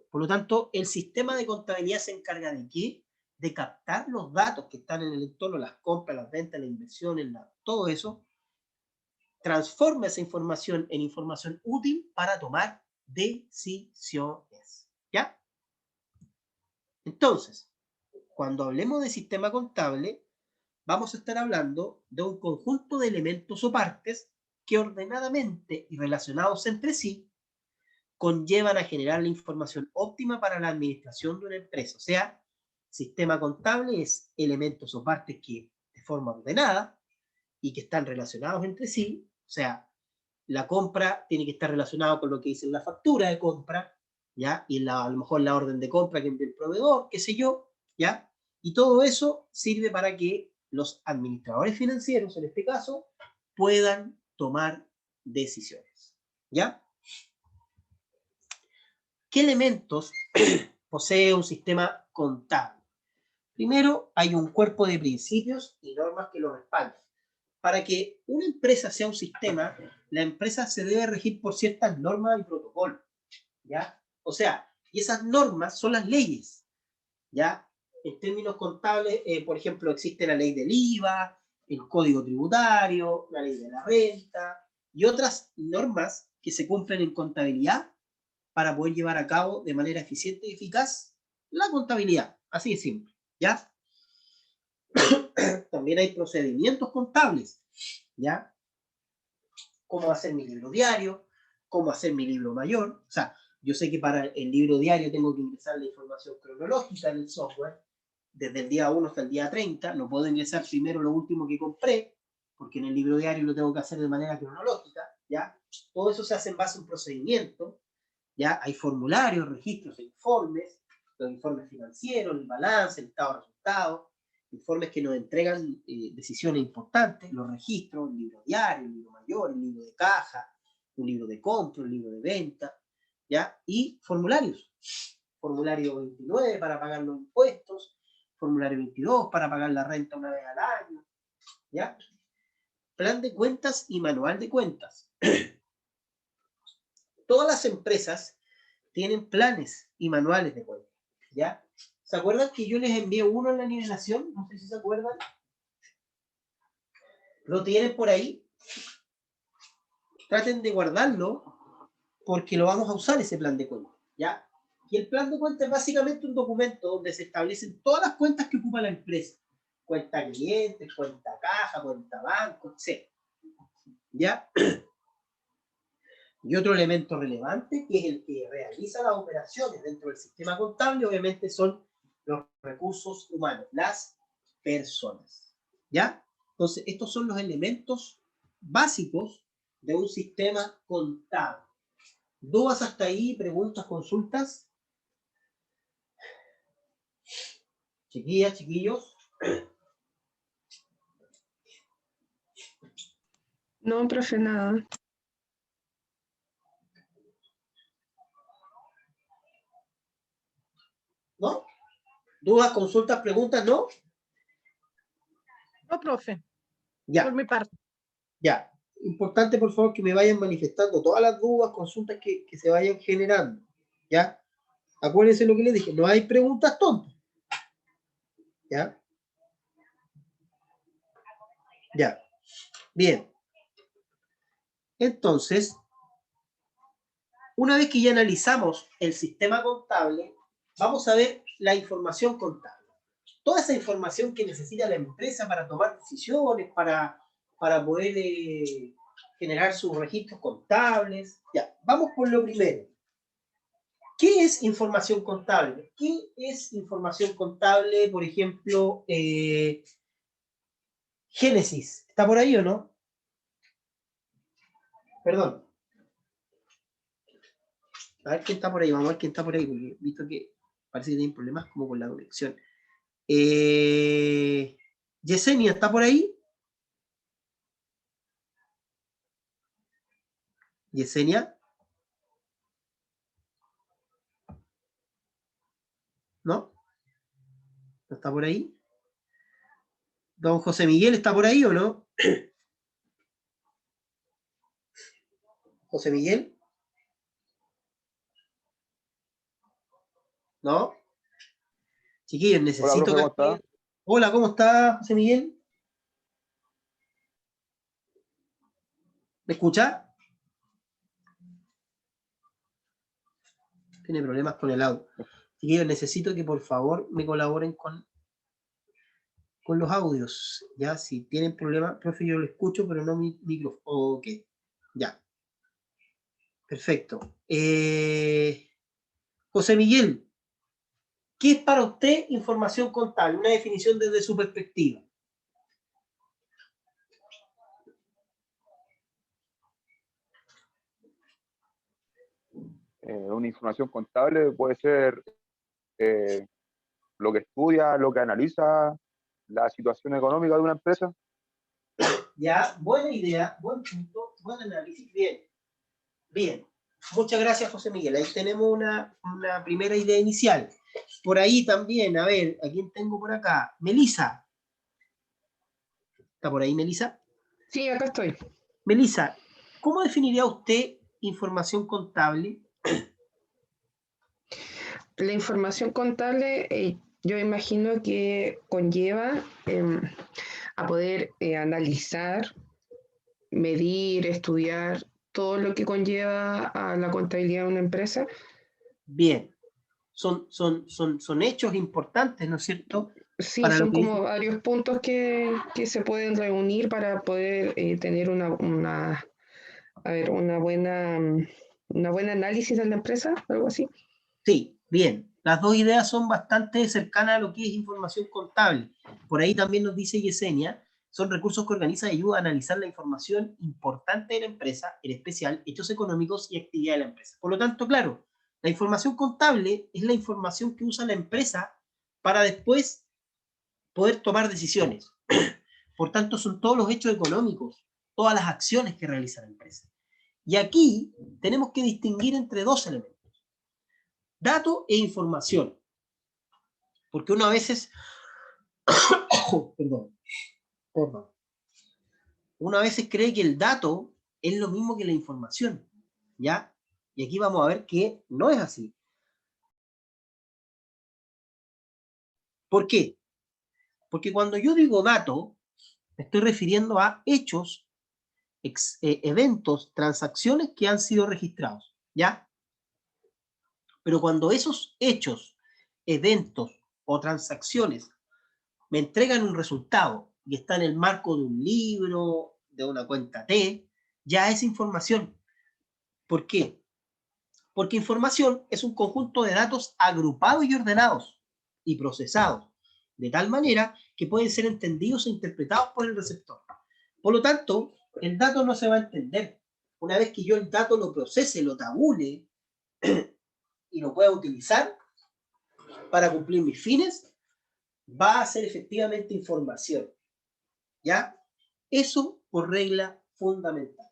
Por lo tanto, el sistema de contabilidad se encarga de ¿qué? De captar los datos que están en el entorno, las compras, las ventas, las inversiones, todo eso, transforma esa información en información útil para tomar decisiones, ¿ya? Entonces, cuando hablemos de sistema contable, vamos a estar hablando de un conjunto de elementos o partes que ordenadamente y relacionados entre sí conllevan a generar la información óptima para la administración de una empresa. O sea, sistema contable es elementos o partes que de forma ordenada y que están relacionados entre sí. O sea, la compra tiene que estar relacionada con lo que dice la factura de compra, ¿ya? Y a lo mejor la orden de compra que envía el proveedor, qué sé yo, ¿ya? Y todo eso sirve para que los administradores financieros, en este caso, puedan tomar decisiones, ¿ya? ¿Qué elementos posee un sistema contable? Primero, hay un cuerpo de principios y normas que lo respaldan. Para que una empresa sea un sistema, la empresa se debe regir por ciertas normas y protocolos, ¿ya? O sea, y esas normas son las leyes, ¿ya? En términos contables, por ejemplo, existe la ley del IVA, el Código Tributario, la ley de la renta y otras normas que se cumplen en contabilidad para poder llevar a cabo de manera eficiente y eficaz la contabilidad. Así de simple, ¿ya? También hay procedimientos contables, ¿ya? Cómo hacer mi libro diario, cómo hacer mi libro mayor. O sea, yo sé que para el libro diario tengo que ingresar la información cronológica en el software, desde el día 1 hasta el día 30. No puedo ingresar primero lo último que compré, porque en el libro diario lo tengo que hacer de manera cronológica, ¿ya? Todo eso se hace en base a un procedimiento, ¿ya? Hay formularios, registros e informes, los informes financieros, el balance, el estado de resultados, informes que nos entregan decisiones importantes, los registros, el libro diario, el libro mayor, el libro de caja, un libro de compra, un libro de venta, ¿ya? Y formularios. Formulario 29 para pagar los impuestos, formulario 22 para pagar la renta una vez al año, ¿ya? Plan de cuentas y manual de cuentas. Todas las empresas tienen planes y manuales de cuentas, ¿ya? ¿Se acuerdan que yo les envié uno en la nivelación? No sé si se acuerdan. ¿Lo tienen por ahí? Traten de guardarlo porque lo vamos a usar ese plan de cuentas, ¿ya? Y el plan de cuentas es básicamente un documento donde se establecen todas las cuentas que ocupa la empresa. Cuenta cliente, cuenta caja, cuenta banco, etc. ¿Ya? Y otro elemento relevante, que es el que realiza las operaciones dentro del sistema contable, obviamente son los recursos humanos, las personas, ¿ya? Entonces, estos son los elementos básicos de un sistema contable. ¿Dudas hasta ahí? ¿Preguntas, consultas? Chiquillas, chiquillos. No, profe, nada. ¿No? ¿Dudas, consultas, preguntas, no? No, profe, Ya. por mi parte. Ya. importante, por favor, que me vayan manifestando todas las dudas, consultas que se vayan generando, ¿ya? Acuérdense lo que les dije, no hay preguntas tontas, ¿ya? Ya, bien. Entonces, una vez que ya analizamos el sistema contable, vamos a ver la información contable. Toda esa información que necesita la empresa para tomar decisiones, para poder generar sus registros contables. Ya, vamos por lo primero. ¿Qué es información contable? ¿Qué es información contable? Por ejemplo, Génesis. ¿Está por ahí o no? Perdón. A ver quién está por ahí. Vamos a ver quién está por ahí, porque he visto que parece que tienen problemas como con la conexión. Yesenia, ¿está por ahí? Yesenia. ¿No? ¿No está por ahí? Don José Miguel, ¿está por ahí o no? José Miguel. ¿No? Chiquillos, necesito Hola, profe, ¿cómo está? Hola, ¿cómo está José Miguel? ¿Me escucha? Tiene problemas con el audio. Chiquillos, necesito que por favor me colaboren con los audios. Ya, si tienen problemas, profe, yo lo escucho, pero no mi micrófono. Ok, ya. Perfecto. José Miguel, ¿qué es para usted información contable? Una definición desde su perspectiva. Una información contable puede ser lo que estudia, lo que analiza la situación económica de una empresa. Ya, buena idea, buen punto, buen análisis. Bien, bien. Muchas gracias, José Miguel. Ahí tenemos una primera idea inicial. Por ahí también, a ver, ¿a quién tengo por acá? Melisa. ¿Está por ahí, Melisa? Sí, acá estoy. Melisa, ¿cómo definiría usted información contable? La información contable, yo imagino que conlleva a poder analizar, medir, estudiar todo lo que conlleva a la contabilidad de una empresa. Bien. Son hechos importantes, ¿no es cierto? Sí, Para son lo que como varios puntos que se pueden reunir para poder tener un buen análisis de la empresa, algo así. Sí, bien. Las dos ideas son bastante cercanas a lo que es información contable. Por ahí también nos dice Yesenia, son recursos que organizan y ayudan a analizar la información importante de la empresa, en especial hechos económicos y actividad de la empresa. Por lo tanto, claro, la información contable es la información que usa la empresa para después poder tomar decisiones. Por tanto, son todos los hechos económicos, todas las acciones que realiza la empresa. Y aquí tenemos que distinguir entre dos elementos. Dato e información. Porque uno a veces... perdón. Uno a veces cree que el dato es lo mismo que la información. ¿Ya? Y aquí vamos a ver que no es así. ¿Por qué? Porque cuando yo digo dato, me estoy refiriendo a hechos, eventos, transacciones que han sido registrados. ¿Ya? Pero cuando esos hechos, eventos o transacciones me entregan un resultado y está en el marco de un libro, de una cuenta T, ya es información. ¿Por qué? Porque información es un conjunto de datos agrupados y ordenados y procesados, de tal manera que pueden ser entendidos e interpretados por el receptor. Por lo tanto, el dato no se va a entender. Una vez que yo el dato lo procese, lo tabule y lo pueda utilizar para cumplir mis fines, va a ser efectivamente información. ¿Ya? Eso por regla fundamental.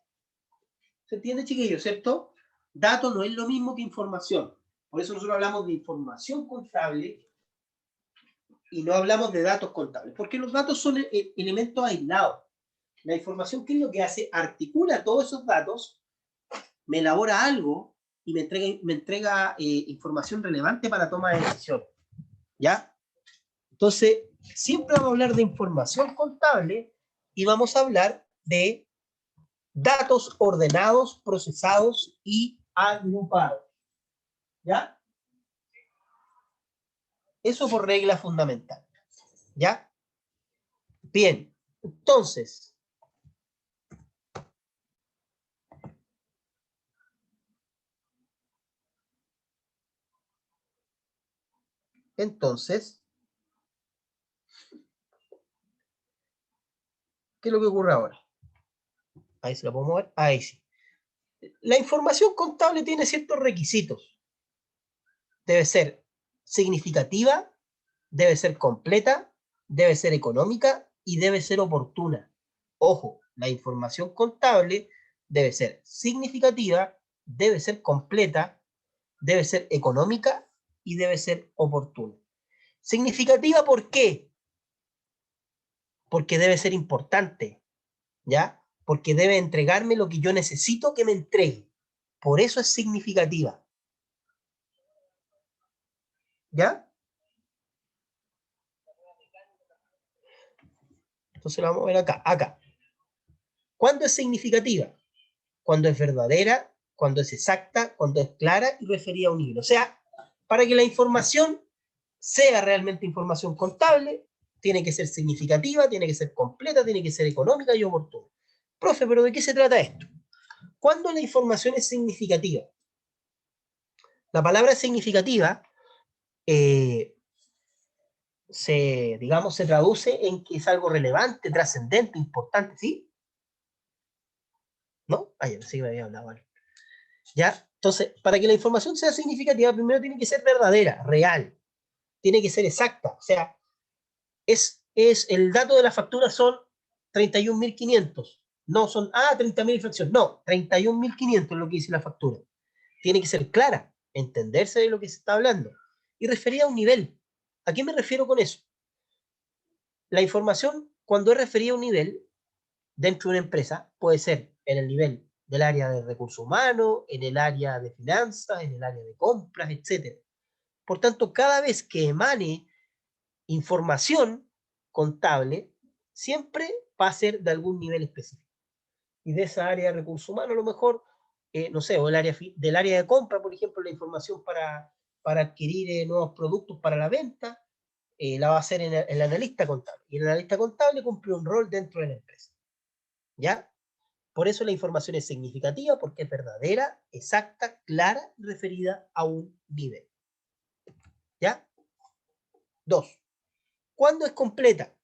¿Se entiende, chiquillos, cierto? Dato no es lo mismo que información. Por eso nosotros hablamos de información contable y no hablamos de datos contables. Porque los datos son elementos aislados. La información, ¿qué es lo que hace? Articula todos esos datos, me elabora algo y me entrega información relevante para toma de decisión. ¿Ya? Entonces, siempre vamos a hablar de información contable y vamos a hablar de datos ordenados, procesados y agrupados. ¿Ya? Eso por regla fundamental. ¿Ya? Bien, entonces, ¿qué es lo que ocurre ahora? Ahí se la podemos ver. Ahí sí. La información contable tiene ciertos requisitos. Debe ser significativa, debe ser completa, debe ser económica y debe ser oportuna. Ojo, la información contable debe ser significativa, debe ser completa, debe ser económica y debe ser oportuna. Significativa, ¿por qué? Porque debe ser importante, ¿ya? Porque debe entregarme lo que yo necesito que me entregue. Por eso es significativa. ¿Ya? Entonces lo vamos a ver acá. Acá. ¿Cuándo es significativa? Cuando es verdadera, cuando es exacta, cuando es clara y referida a un nivel. O sea, para que la información sea realmente información contable, tiene que ser significativa, tiene que ser completa, tiene que ser económica y oportuna. Profe, ¿pero de qué se trata esto? ¿Cuándo la información es significativa? La palabra significativa se traduce en que es algo relevante, trascendente, importante, ¿sí? ¿No? Ah, ya pensé que me había hablado. Vale. ¿Ya? Entonces, para que la información sea significativa, primero tiene que ser verdadera, real. Tiene que ser exacta. O sea, el dato de la factura son 31.500. No son, 30.000 fracciones. No, 31.500 es lo que dice la factura. Tiene que ser clara, entenderse de lo que se está hablando. Y referida a un nivel. ¿A qué me refiero con eso? La información, cuando es referida a un nivel dentro de una empresa, puede ser en el nivel del área de recursos humanos, en el área de finanzas, en el área de compras, etc. Por tanto, cada vez que emane información contable, siempre va a ser de algún nivel específico. Y de esa área de recursos humanos, a lo mejor, no sé, o del área de compra, por ejemplo, la información para adquirir nuevos productos para la venta, la va a hacer el analista contable. Y el analista contable cumple un rol dentro de la empresa. ¿Ya? Por eso la información es significativa, porque es verdadera, exacta, clara y referida a un nivel. ¿Ya? 2. ¿Cuándo es completa?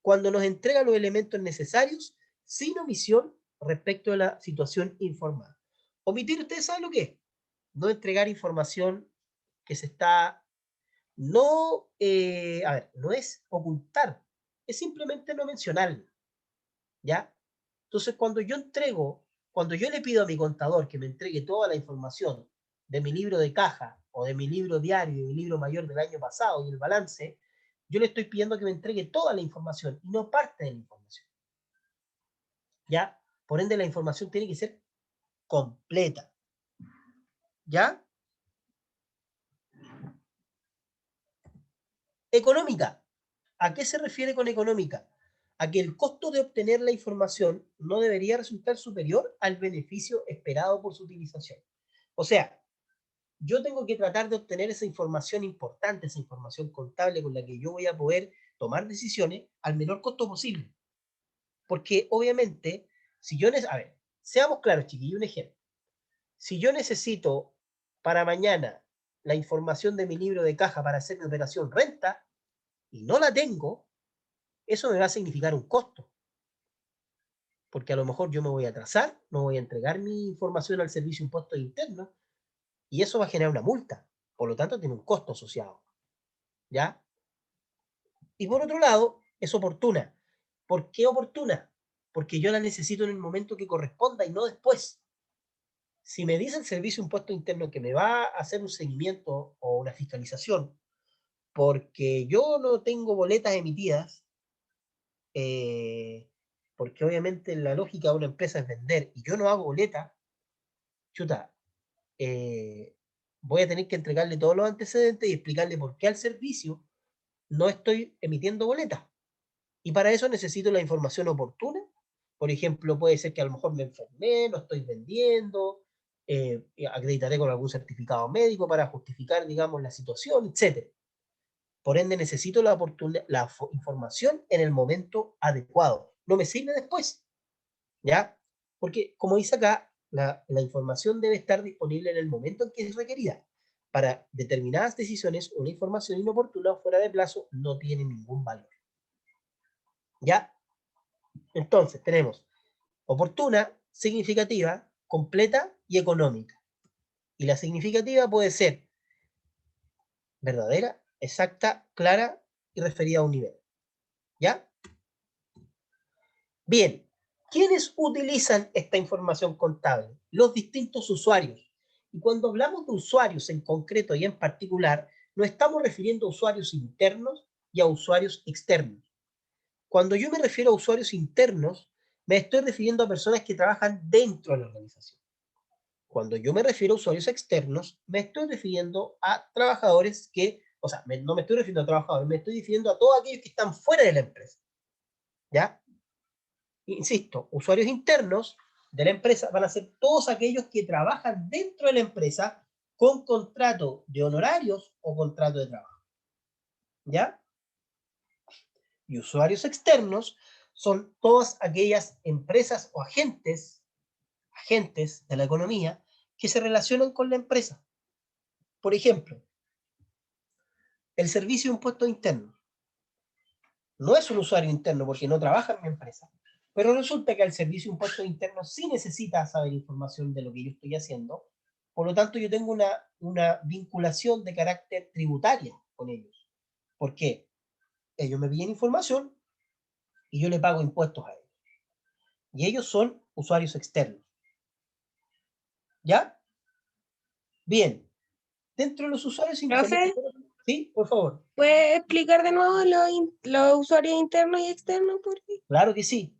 Cuando nos entrega los elementos necesarios sin omisión respecto de la situación informada. Omitir, ¿ustedes saben lo que es? No entregar información que se está... no es ocultar, es simplemente no mencionarla. ¿Ya? Entonces, cuando yo le pido a mi contador que me entregue toda la información de mi libro de caja o de mi libro diario y mi libro mayor del año pasado y el balance, yo le estoy pidiendo que me entregue toda la información y no parte de la información. ¿Ya? Por ende, la información tiene que ser completa. ¿Ya? Económica. ¿A qué se refiere con económica? A que el costo de obtener la información no debería resultar superior al beneficio esperado por su utilización. O sea, yo tengo que tratar de obtener esa información importante, esa información contable con la que yo voy a poder tomar decisiones al menor costo posible. Porque obviamente, si yo a ver, seamos claros, chiquillos, un ejemplo. Si yo necesito para mañana la información de mi libro de caja para hacer mi operación renta y no la tengo, eso me va a significar un costo. Porque a lo mejor yo me voy a atrasar, no voy a entregar mi información al servicio de impuestos internos y eso va a generar una multa. Por lo tanto, tiene un costo asociado. ¿Ya? Y por otro lado, es oportuna. ¿Por qué oportuna? Porque yo la necesito en el momento que corresponda y no después. Si me dice el servicio de impuesto interno que me va a hacer un seguimiento o una fiscalización porque yo no tengo boletas emitidas, porque obviamente la lógica de una empresa es vender, y yo no hago boleta, chuta, voy a tener que entregarle todos los antecedentes y explicarle por qué al servicio no estoy emitiendo boletas. Y para eso necesito la información oportuna. Por ejemplo, puede ser que a lo mejor me enfermé, no estoy vendiendo, acreditaré con algún certificado médico para justificar, digamos, la situación, etc. Por ende, necesito la información en el momento adecuado. No me sirve después, ¿ya? Porque, como dice acá, la información debe estar disponible en el momento en que es requerida. Para determinadas decisiones, una información inoportuna o fuera de plazo no tiene ningún valor. ¿Ya? Entonces, tenemos oportuna, significativa, completa y económica. Y la significativa puede ser verdadera, exacta, clara y referida a un nivel. ¿Ya? Bien, ¿quiénes utilizan esta información contable? Los distintos usuarios. Y cuando hablamos de usuarios en concreto y en particular, nos estamos refiriendo a usuarios internos y a usuarios externos. Cuando yo me refiero a usuarios internos, me estoy refiriendo a personas que trabajan dentro de la organización. Cuando yo me refiero a usuarios externos, me estoy refiriendo a trabajadores que, o sea, no me estoy refiriendo a trabajadores, me estoy refiriendo a todos aquellos que están fuera de la empresa. ¿Ya? Insisto, usuarios internos de la empresa van a ser todos aquellos que trabajan dentro de la empresa con contrato de honorarios o contrato de trabajo. ¿Ya? Y usuarios externos son todas aquellas empresas o agentes de la economía que se relacionan con la empresa. Por ejemplo, el servicio de impuestos internos no es un usuario interno porque no trabaja en mi empresa, pero resulta que el servicio de impuestos internos sí necesita saber información de lo que yo estoy haciendo, por lo tanto yo tengo una vinculación de carácter tributaria con ellos. ¿Por qué? Ellos me piden información y yo le pago impuestos a ellos. Y ellos son usuarios externos. ¿Ya? Bien. Dentro de los usuarios internos... ¿Profe? Sí, por favor. ¿Puedes explicar de nuevo los usuarios internos y externos, por favor? Claro que sí.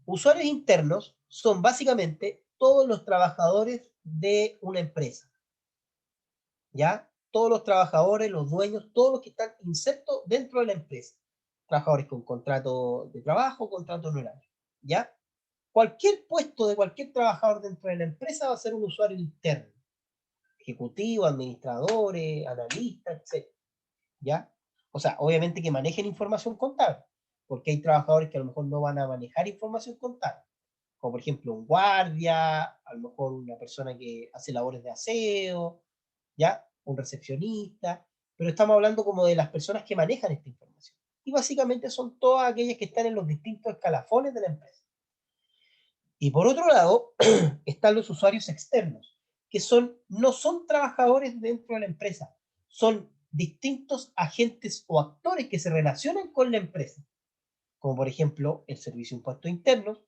Usuarios internos son básicamente todos los trabajadores de una empresa. ¿Ya? Todos los trabajadores, los dueños, todos los que están insertos dentro de la empresa. Trabajadores con contrato de trabajo, contrato honorario. ¿Ya? Cualquier puesto de cualquier trabajador dentro de la empresa va a ser un usuario interno. Ejecutivo, administradores, analistas, etc. ¿Ya? O sea, obviamente que manejen información contable, porque hay trabajadores que a lo mejor no van a manejar información contable, como por ejemplo un guardia, a lo mejor una persona que hace labores de aseo, ¿ya? Un recepcionista, pero estamos hablando como de las personas que manejan esta información. Y básicamente son todas aquellas que están en los distintos escalafones de la empresa. Y por otro lado, están los usuarios externos, que no son trabajadores dentro de la empresa, son distintos agentes o actores que se relacionan con la empresa, como por ejemplo el servicio de impuestos internos,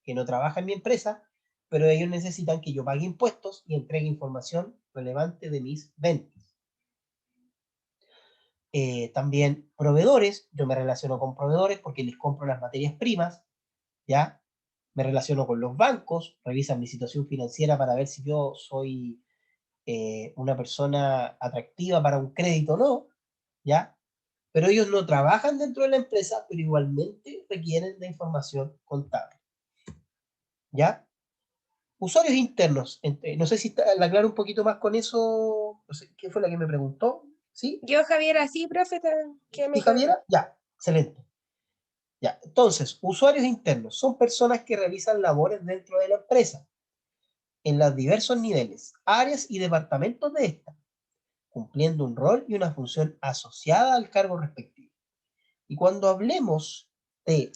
que no trabaja en mi empresa, pero ellos necesitan que yo pague impuestos y entregue información relevante de mis ventas. También proveedores, yo me relaciono con proveedores porque les compro las materias primas, ¿ya? Me relaciono con los bancos, revisan mi situación financiera para ver si yo soy una persona atractiva para un crédito o no, ¿ya? Pero ellos no trabajan dentro de la empresa, pero igualmente requieren de información contable, ¿ya? Usuarios internos, no sé si la aclaro un poquito más con eso, no sé, ¿qué fue la que me preguntó? ¿Sí? Yo, Javiera, sí, profe, ¿Sí, Javiera? Ya, excelente. Ya, entonces, usuarios internos son personas que realizan labores dentro de la empresa, en los diversos niveles, áreas y departamentos de esta, cumpliendo un rol y una función asociada al cargo respectivo. Y cuando hablemos de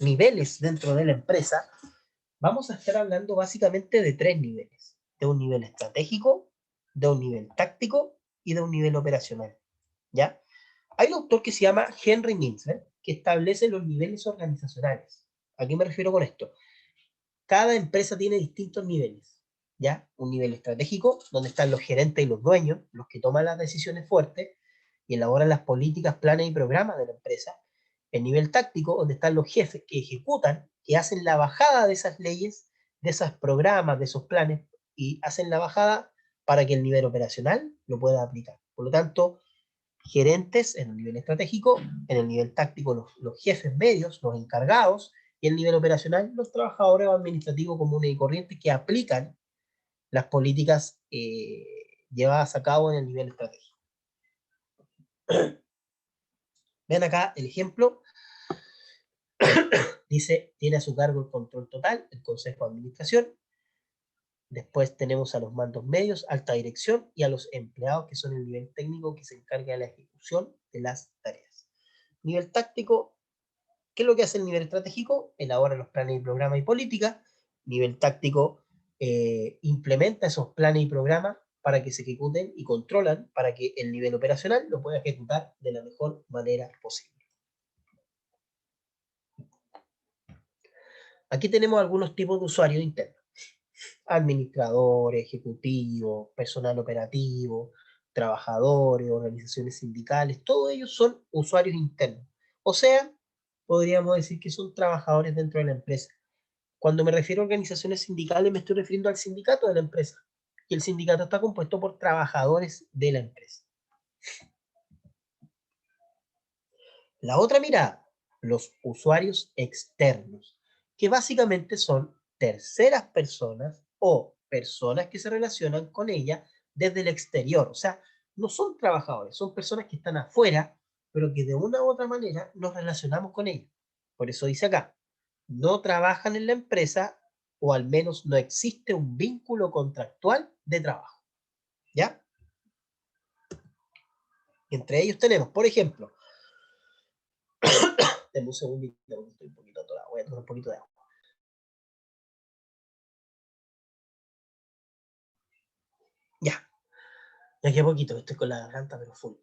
niveles dentro de la empresa, vamos a estar hablando básicamente de 3 niveles. De un nivel estratégico, de un nivel táctico y de un nivel operacional. ¿Ya? Hay un autor que se llama Henry Mintzberg, que establece los niveles organizacionales. ¿A qué me refiero con esto? Cada empresa tiene distintos niveles, ¿ya? Un nivel estratégico, donde están los gerentes y los dueños, los que toman las decisiones fuertes y elaboran las políticas, planes y programas de la empresa. El nivel táctico, donde están los jefes que ejecutan, que hacen la bajada de esas leyes, de esos programas, de esos planes, y hacen la bajada para que el nivel operacional lo pueda aplicar. Por lo tanto, gerentes en el nivel estratégico, en el nivel táctico los jefes medios, los encargados, y en el nivel operacional los trabajadores administrativos comunes y corrientes que aplican las políticas llevadas a cabo en el nivel estratégico. Vean acá el ejemplo. Dice, tiene a su cargo el control total, el consejo de administración. Después tenemos a los mandos medios, alta dirección, y a los empleados, que son el nivel técnico que se encarga de la ejecución de las tareas. Nivel táctico, ¿qué es lo que hace el nivel estratégico? Elabora los planes y programas y políticas. Nivel táctico implementa esos planes y programas para que se ejecuten y controlan para que el nivel operacional lo pueda ejecutar de la mejor manera posible. Aquí tenemos algunos tipos de usuarios internos. Administradores, ejecutivos, personal operativo, trabajadores, organizaciones sindicales, todos ellos son usuarios internos. O sea, podríamos decir que son trabajadores dentro de la empresa. Cuando me refiero a organizaciones sindicales, me estoy refiriendo al sindicato de la empresa. Y el sindicato está compuesto por trabajadores de la empresa. La otra mirada, los usuarios externos, que básicamente son terceras personas o personas que se relacionan con ella desde el exterior. O sea, no son trabajadores, son personas que están afuera, pero que de una u otra manera nos relacionamos con ellos. Por eso dice acá, no trabajan en la empresa o al menos no existe un vínculo contractual de trabajo. ¿Ya? Entre ellos tenemos, por ejemplo, denme un segundito porque estoy un poquito atorado, voy a tomar un poquito de agua. Ya, ya que poquito, estoy con la garganta, pero full.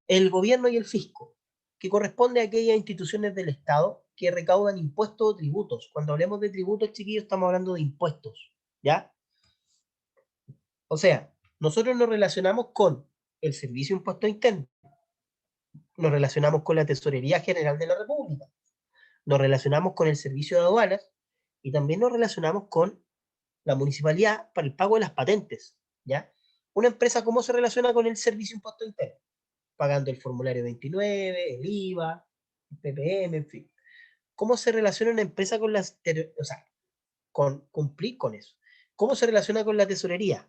El gobierno y el fisco, que corresponde a aquellas instituciones del Estado que recaudan impuestos o tributos. Cuando hablemos de tributos, chiquillos, estamos hablando de impuestos, ¿ya? O sea, nosotros nos relacionamos con el Servicio de Impuestos Internos, nos relacionamos con la Tesorería General de la República, nos relacionamos con el Servicio de Aduanas y también nos relacionamos con la municipalidad para el pago de las patentes, ¿ya? Una empresa, ¿cómo se relaciona con el Servicio de Impuestos Internos? Pagando el formulario 29, el IVA, el PPM, en fin. ¿Cómo se relaciona una empresa con las, o sea, con cumplir con eso? ¿Cómo se relaciona con la tesorería?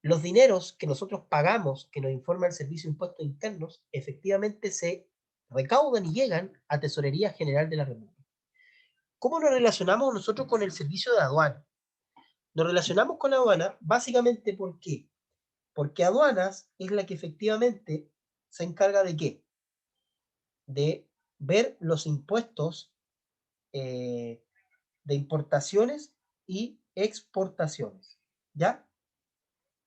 Los dineros que nosotros pagamos, que nos informa el Servicio de Impuestos Internos, efectivamente se recaudan y llegan a Tesorería General de la República. ¿Cómo nos relacionamos nosotros con el servicio de aduana? Nos relacionamos con la aduana básicamente ¿por qué? Porque aduanas es la que efectivamente se encarga de ¿qué? De ver los impuestos de importaciones y exportaciones, ¿ya?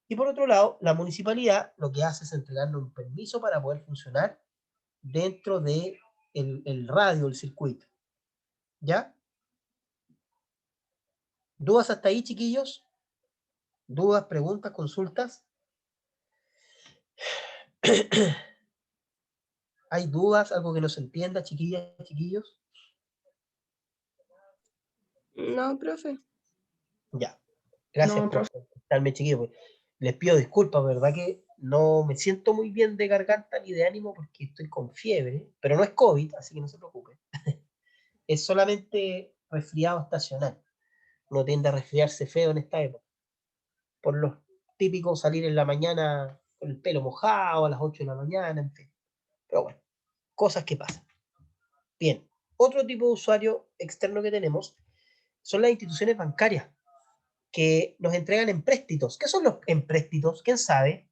Y por otro lado, la municipalidad lo que hace es entregarnos un permiso para poder funcionar dentro de el radio, el circuito, ¿ya? ¿Dudas hasta ahí, chiquillos? ¿Dudas, preguntas, consultas? ¿Hay dudas, algo que no se entienda, chiquillas, chiquillos? No, profe. Ya. Gracias No, por profe. contestarme, chiquillos. Les pido disculpas, ¿verdad? Que no me siento muy bien de garganta ni de ánimo porque estoy con fiebre, pero no es COVID, así que no se preocupen. Es solamente resfriado estacional. Uno tiende a resfriarse feo en esta época. Por los típicos salir en la mañana con el pelo mojado a las 8 de la mañana, en fin. Pero bueno, cosas que pasan. Bien, otro tipo de usuario externo que tenemos son las instituciones bancarias que nos entregan empréstitos. ¿Qué son los empréstitos? ¿Quién sabe?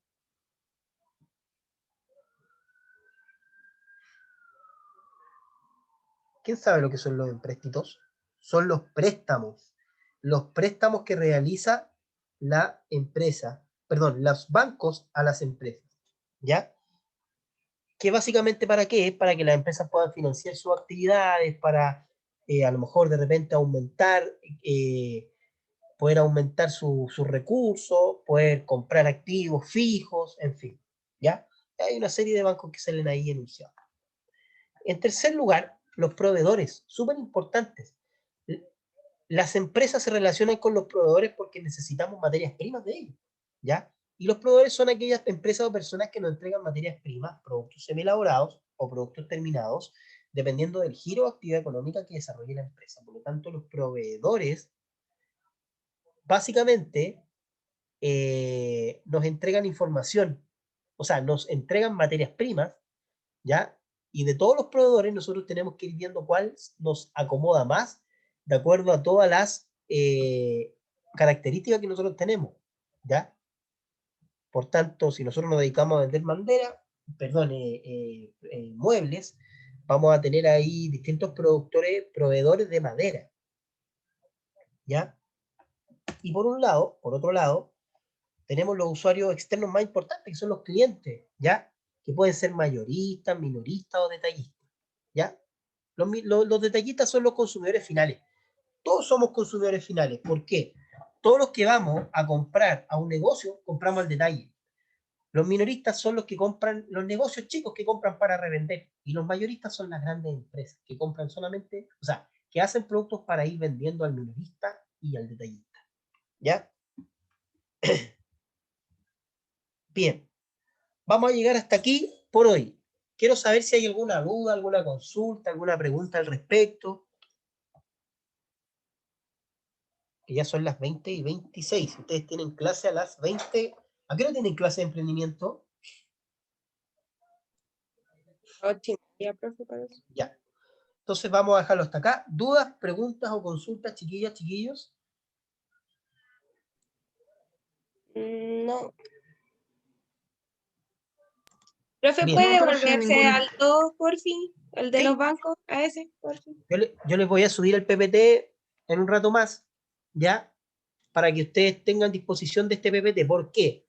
¿Quién sabe lo que son los empréstitos? Son los préstamos que realiza la empresa, perdón, los bancos a las empresas, ¿ya? Que básicamente ¿para qué? Para que las empresas puedan financiar sus actividades, para a lo mejor de repente poder aumentar sus recursos, poder comprar activos fijos, en fin, ¿ya? Hay una serie de bancos que salen ahí enunciados. En tercer lugar, los proveedores, súper importantes. Las empresas se relacionan con los proveedores porque necesitamos materias primas de ellos, ¿ya? Y los proveedores son aquellas empresas o personas que nos entregan materias primas, productos semi-elaborados o productos terminados, dependiendo del giro o actividad económica que desarrolle la empresa. Por lo tanto, los proveedores básicamente nos entregan información, o sea, nos entregan materias primas, ¿ya? Y de todos los proveedores nosotros tenemos que ir viendo cuál nos acomoda más de acuerdo a todas las características que nosotros tenemos, ¿ya? Por tanto, si nosotros nos dedicamos a vender muebles, vamos a tener ahí distintos proveedores de madera, ¿ya? Y por otro lado, tenemos los usuarios externos más importantes, que son los clientes, ¿ya? Que pueden ser mayoristas, minoristas o detallistas, ¿ya? Los detallistas son los consumidores finales. Todos somos consumidores finales. ¿Por qué? Todos los que vamos a comprar a un negocio, compramos al detalle. Los minoristas son los que compran, los negocios chicos que compran para revender. Y los mayoristas son las grandes empresas que compran solamente, o sea, que hacen productos para ir vendiendo al minorista y al detallista. ¿Ya? Bien. Vamos a llegar hasta aquí por hoy. Quiero saber si hay alguna duda, alguna consulta, alguna pregunta al respecto. Que ya son las 20:26. Ustedes tienen clase a las 20. ¿A qué hora tienen clase de emprendimiento? 8:30, profe, parece. Ya. Entonces vamos a dejarlo hasta acá. ¿Dudas, preguntas o consultas, chiquillas, chiquillos? No. Profe, Bien. ¿puede No, profe, volverse ninguna. al 2, por fin? El de Sí. los bancos, a ese, por fin. Yo les voy a subir el PPT en un rato más, ¿ya? Para que ustedes tengan disposición de este PPT. ¿Por qué?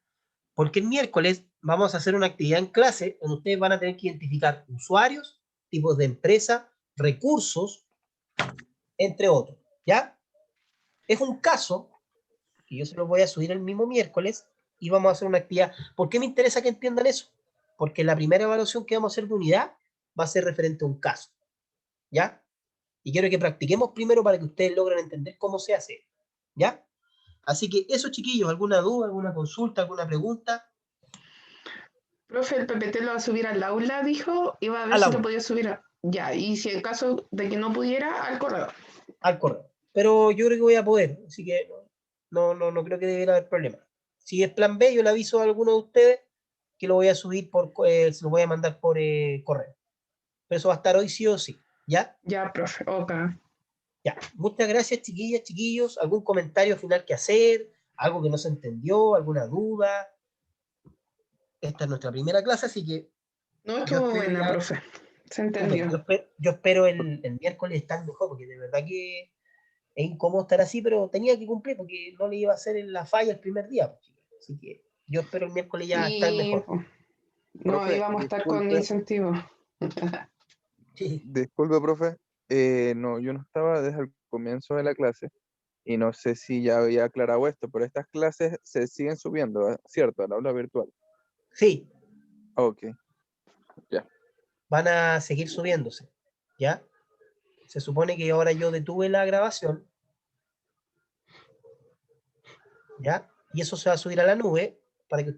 Porque el miércoles vamos a hacer una actividad en clase donde ustedes van a tener que identificar usuarios, tipos de empresa, recursos, entre otros, ¿ya? Es un caso que yo se los voy a subir el mismo miércoles y vamos a hacer una actividad. ¿Por qué me interesa que entiendan eso? Porque la primera evaluación que vamos a hacer de unidad va a ser referente a un caso, ¿ya? Y quiero que practiquemos primero para que ustedes logren entender cómo se hace, ¿ya? Así que eso, chiquillos, ¿alguna duda, alguna consulta, alguna pregunta? Profe, el PPT lo va a subir al aula, dijo, y va a ver Al si aula. lo podía subir. Ya, y si en caso de que no pudiera, al correo. Al correo. Pero yo creo que voy a poder, así que no creo que debiera haber problema. Si es plan B, yo le aviso a alguno de ustedes que lo voy a subir se lo voy a mandar por correo. Pero eso va a estar hoy sí o sí, ¿ya? Ya, profe, ok. Ya. Muchas gracias, chiquillas, chiquillos. ¿Algún comentario final que hacer? ¿Algo que no se entendió? ¿Alguna duda? Esta es nuestra primera clase, así que No estuvo buena, ya, profe. Se entendió. yo espero el miércoles estar mejor, porque de verdad que es incómodo estar así, pero tenía que cumplir porque no le iba a hacer en la falla el primer día. Así que yo espero el miércoles ya estar mejor. No, Profe, íbamos a estar con disculpe. incentivo. Sí. Disculpe, profe. No, yo no estaba desde el comienzo de la clase y no sé si ya había aclarado esto, pero estas clases se siguen subiendo, ¿cierto? Al aula virtual. Sí, Ok, ya. van a seguir subiéndose, ¿ya? Se supone que ahora yo detuve la grabación, ¿ya? Y eso se va a subir a la nube para que ustedes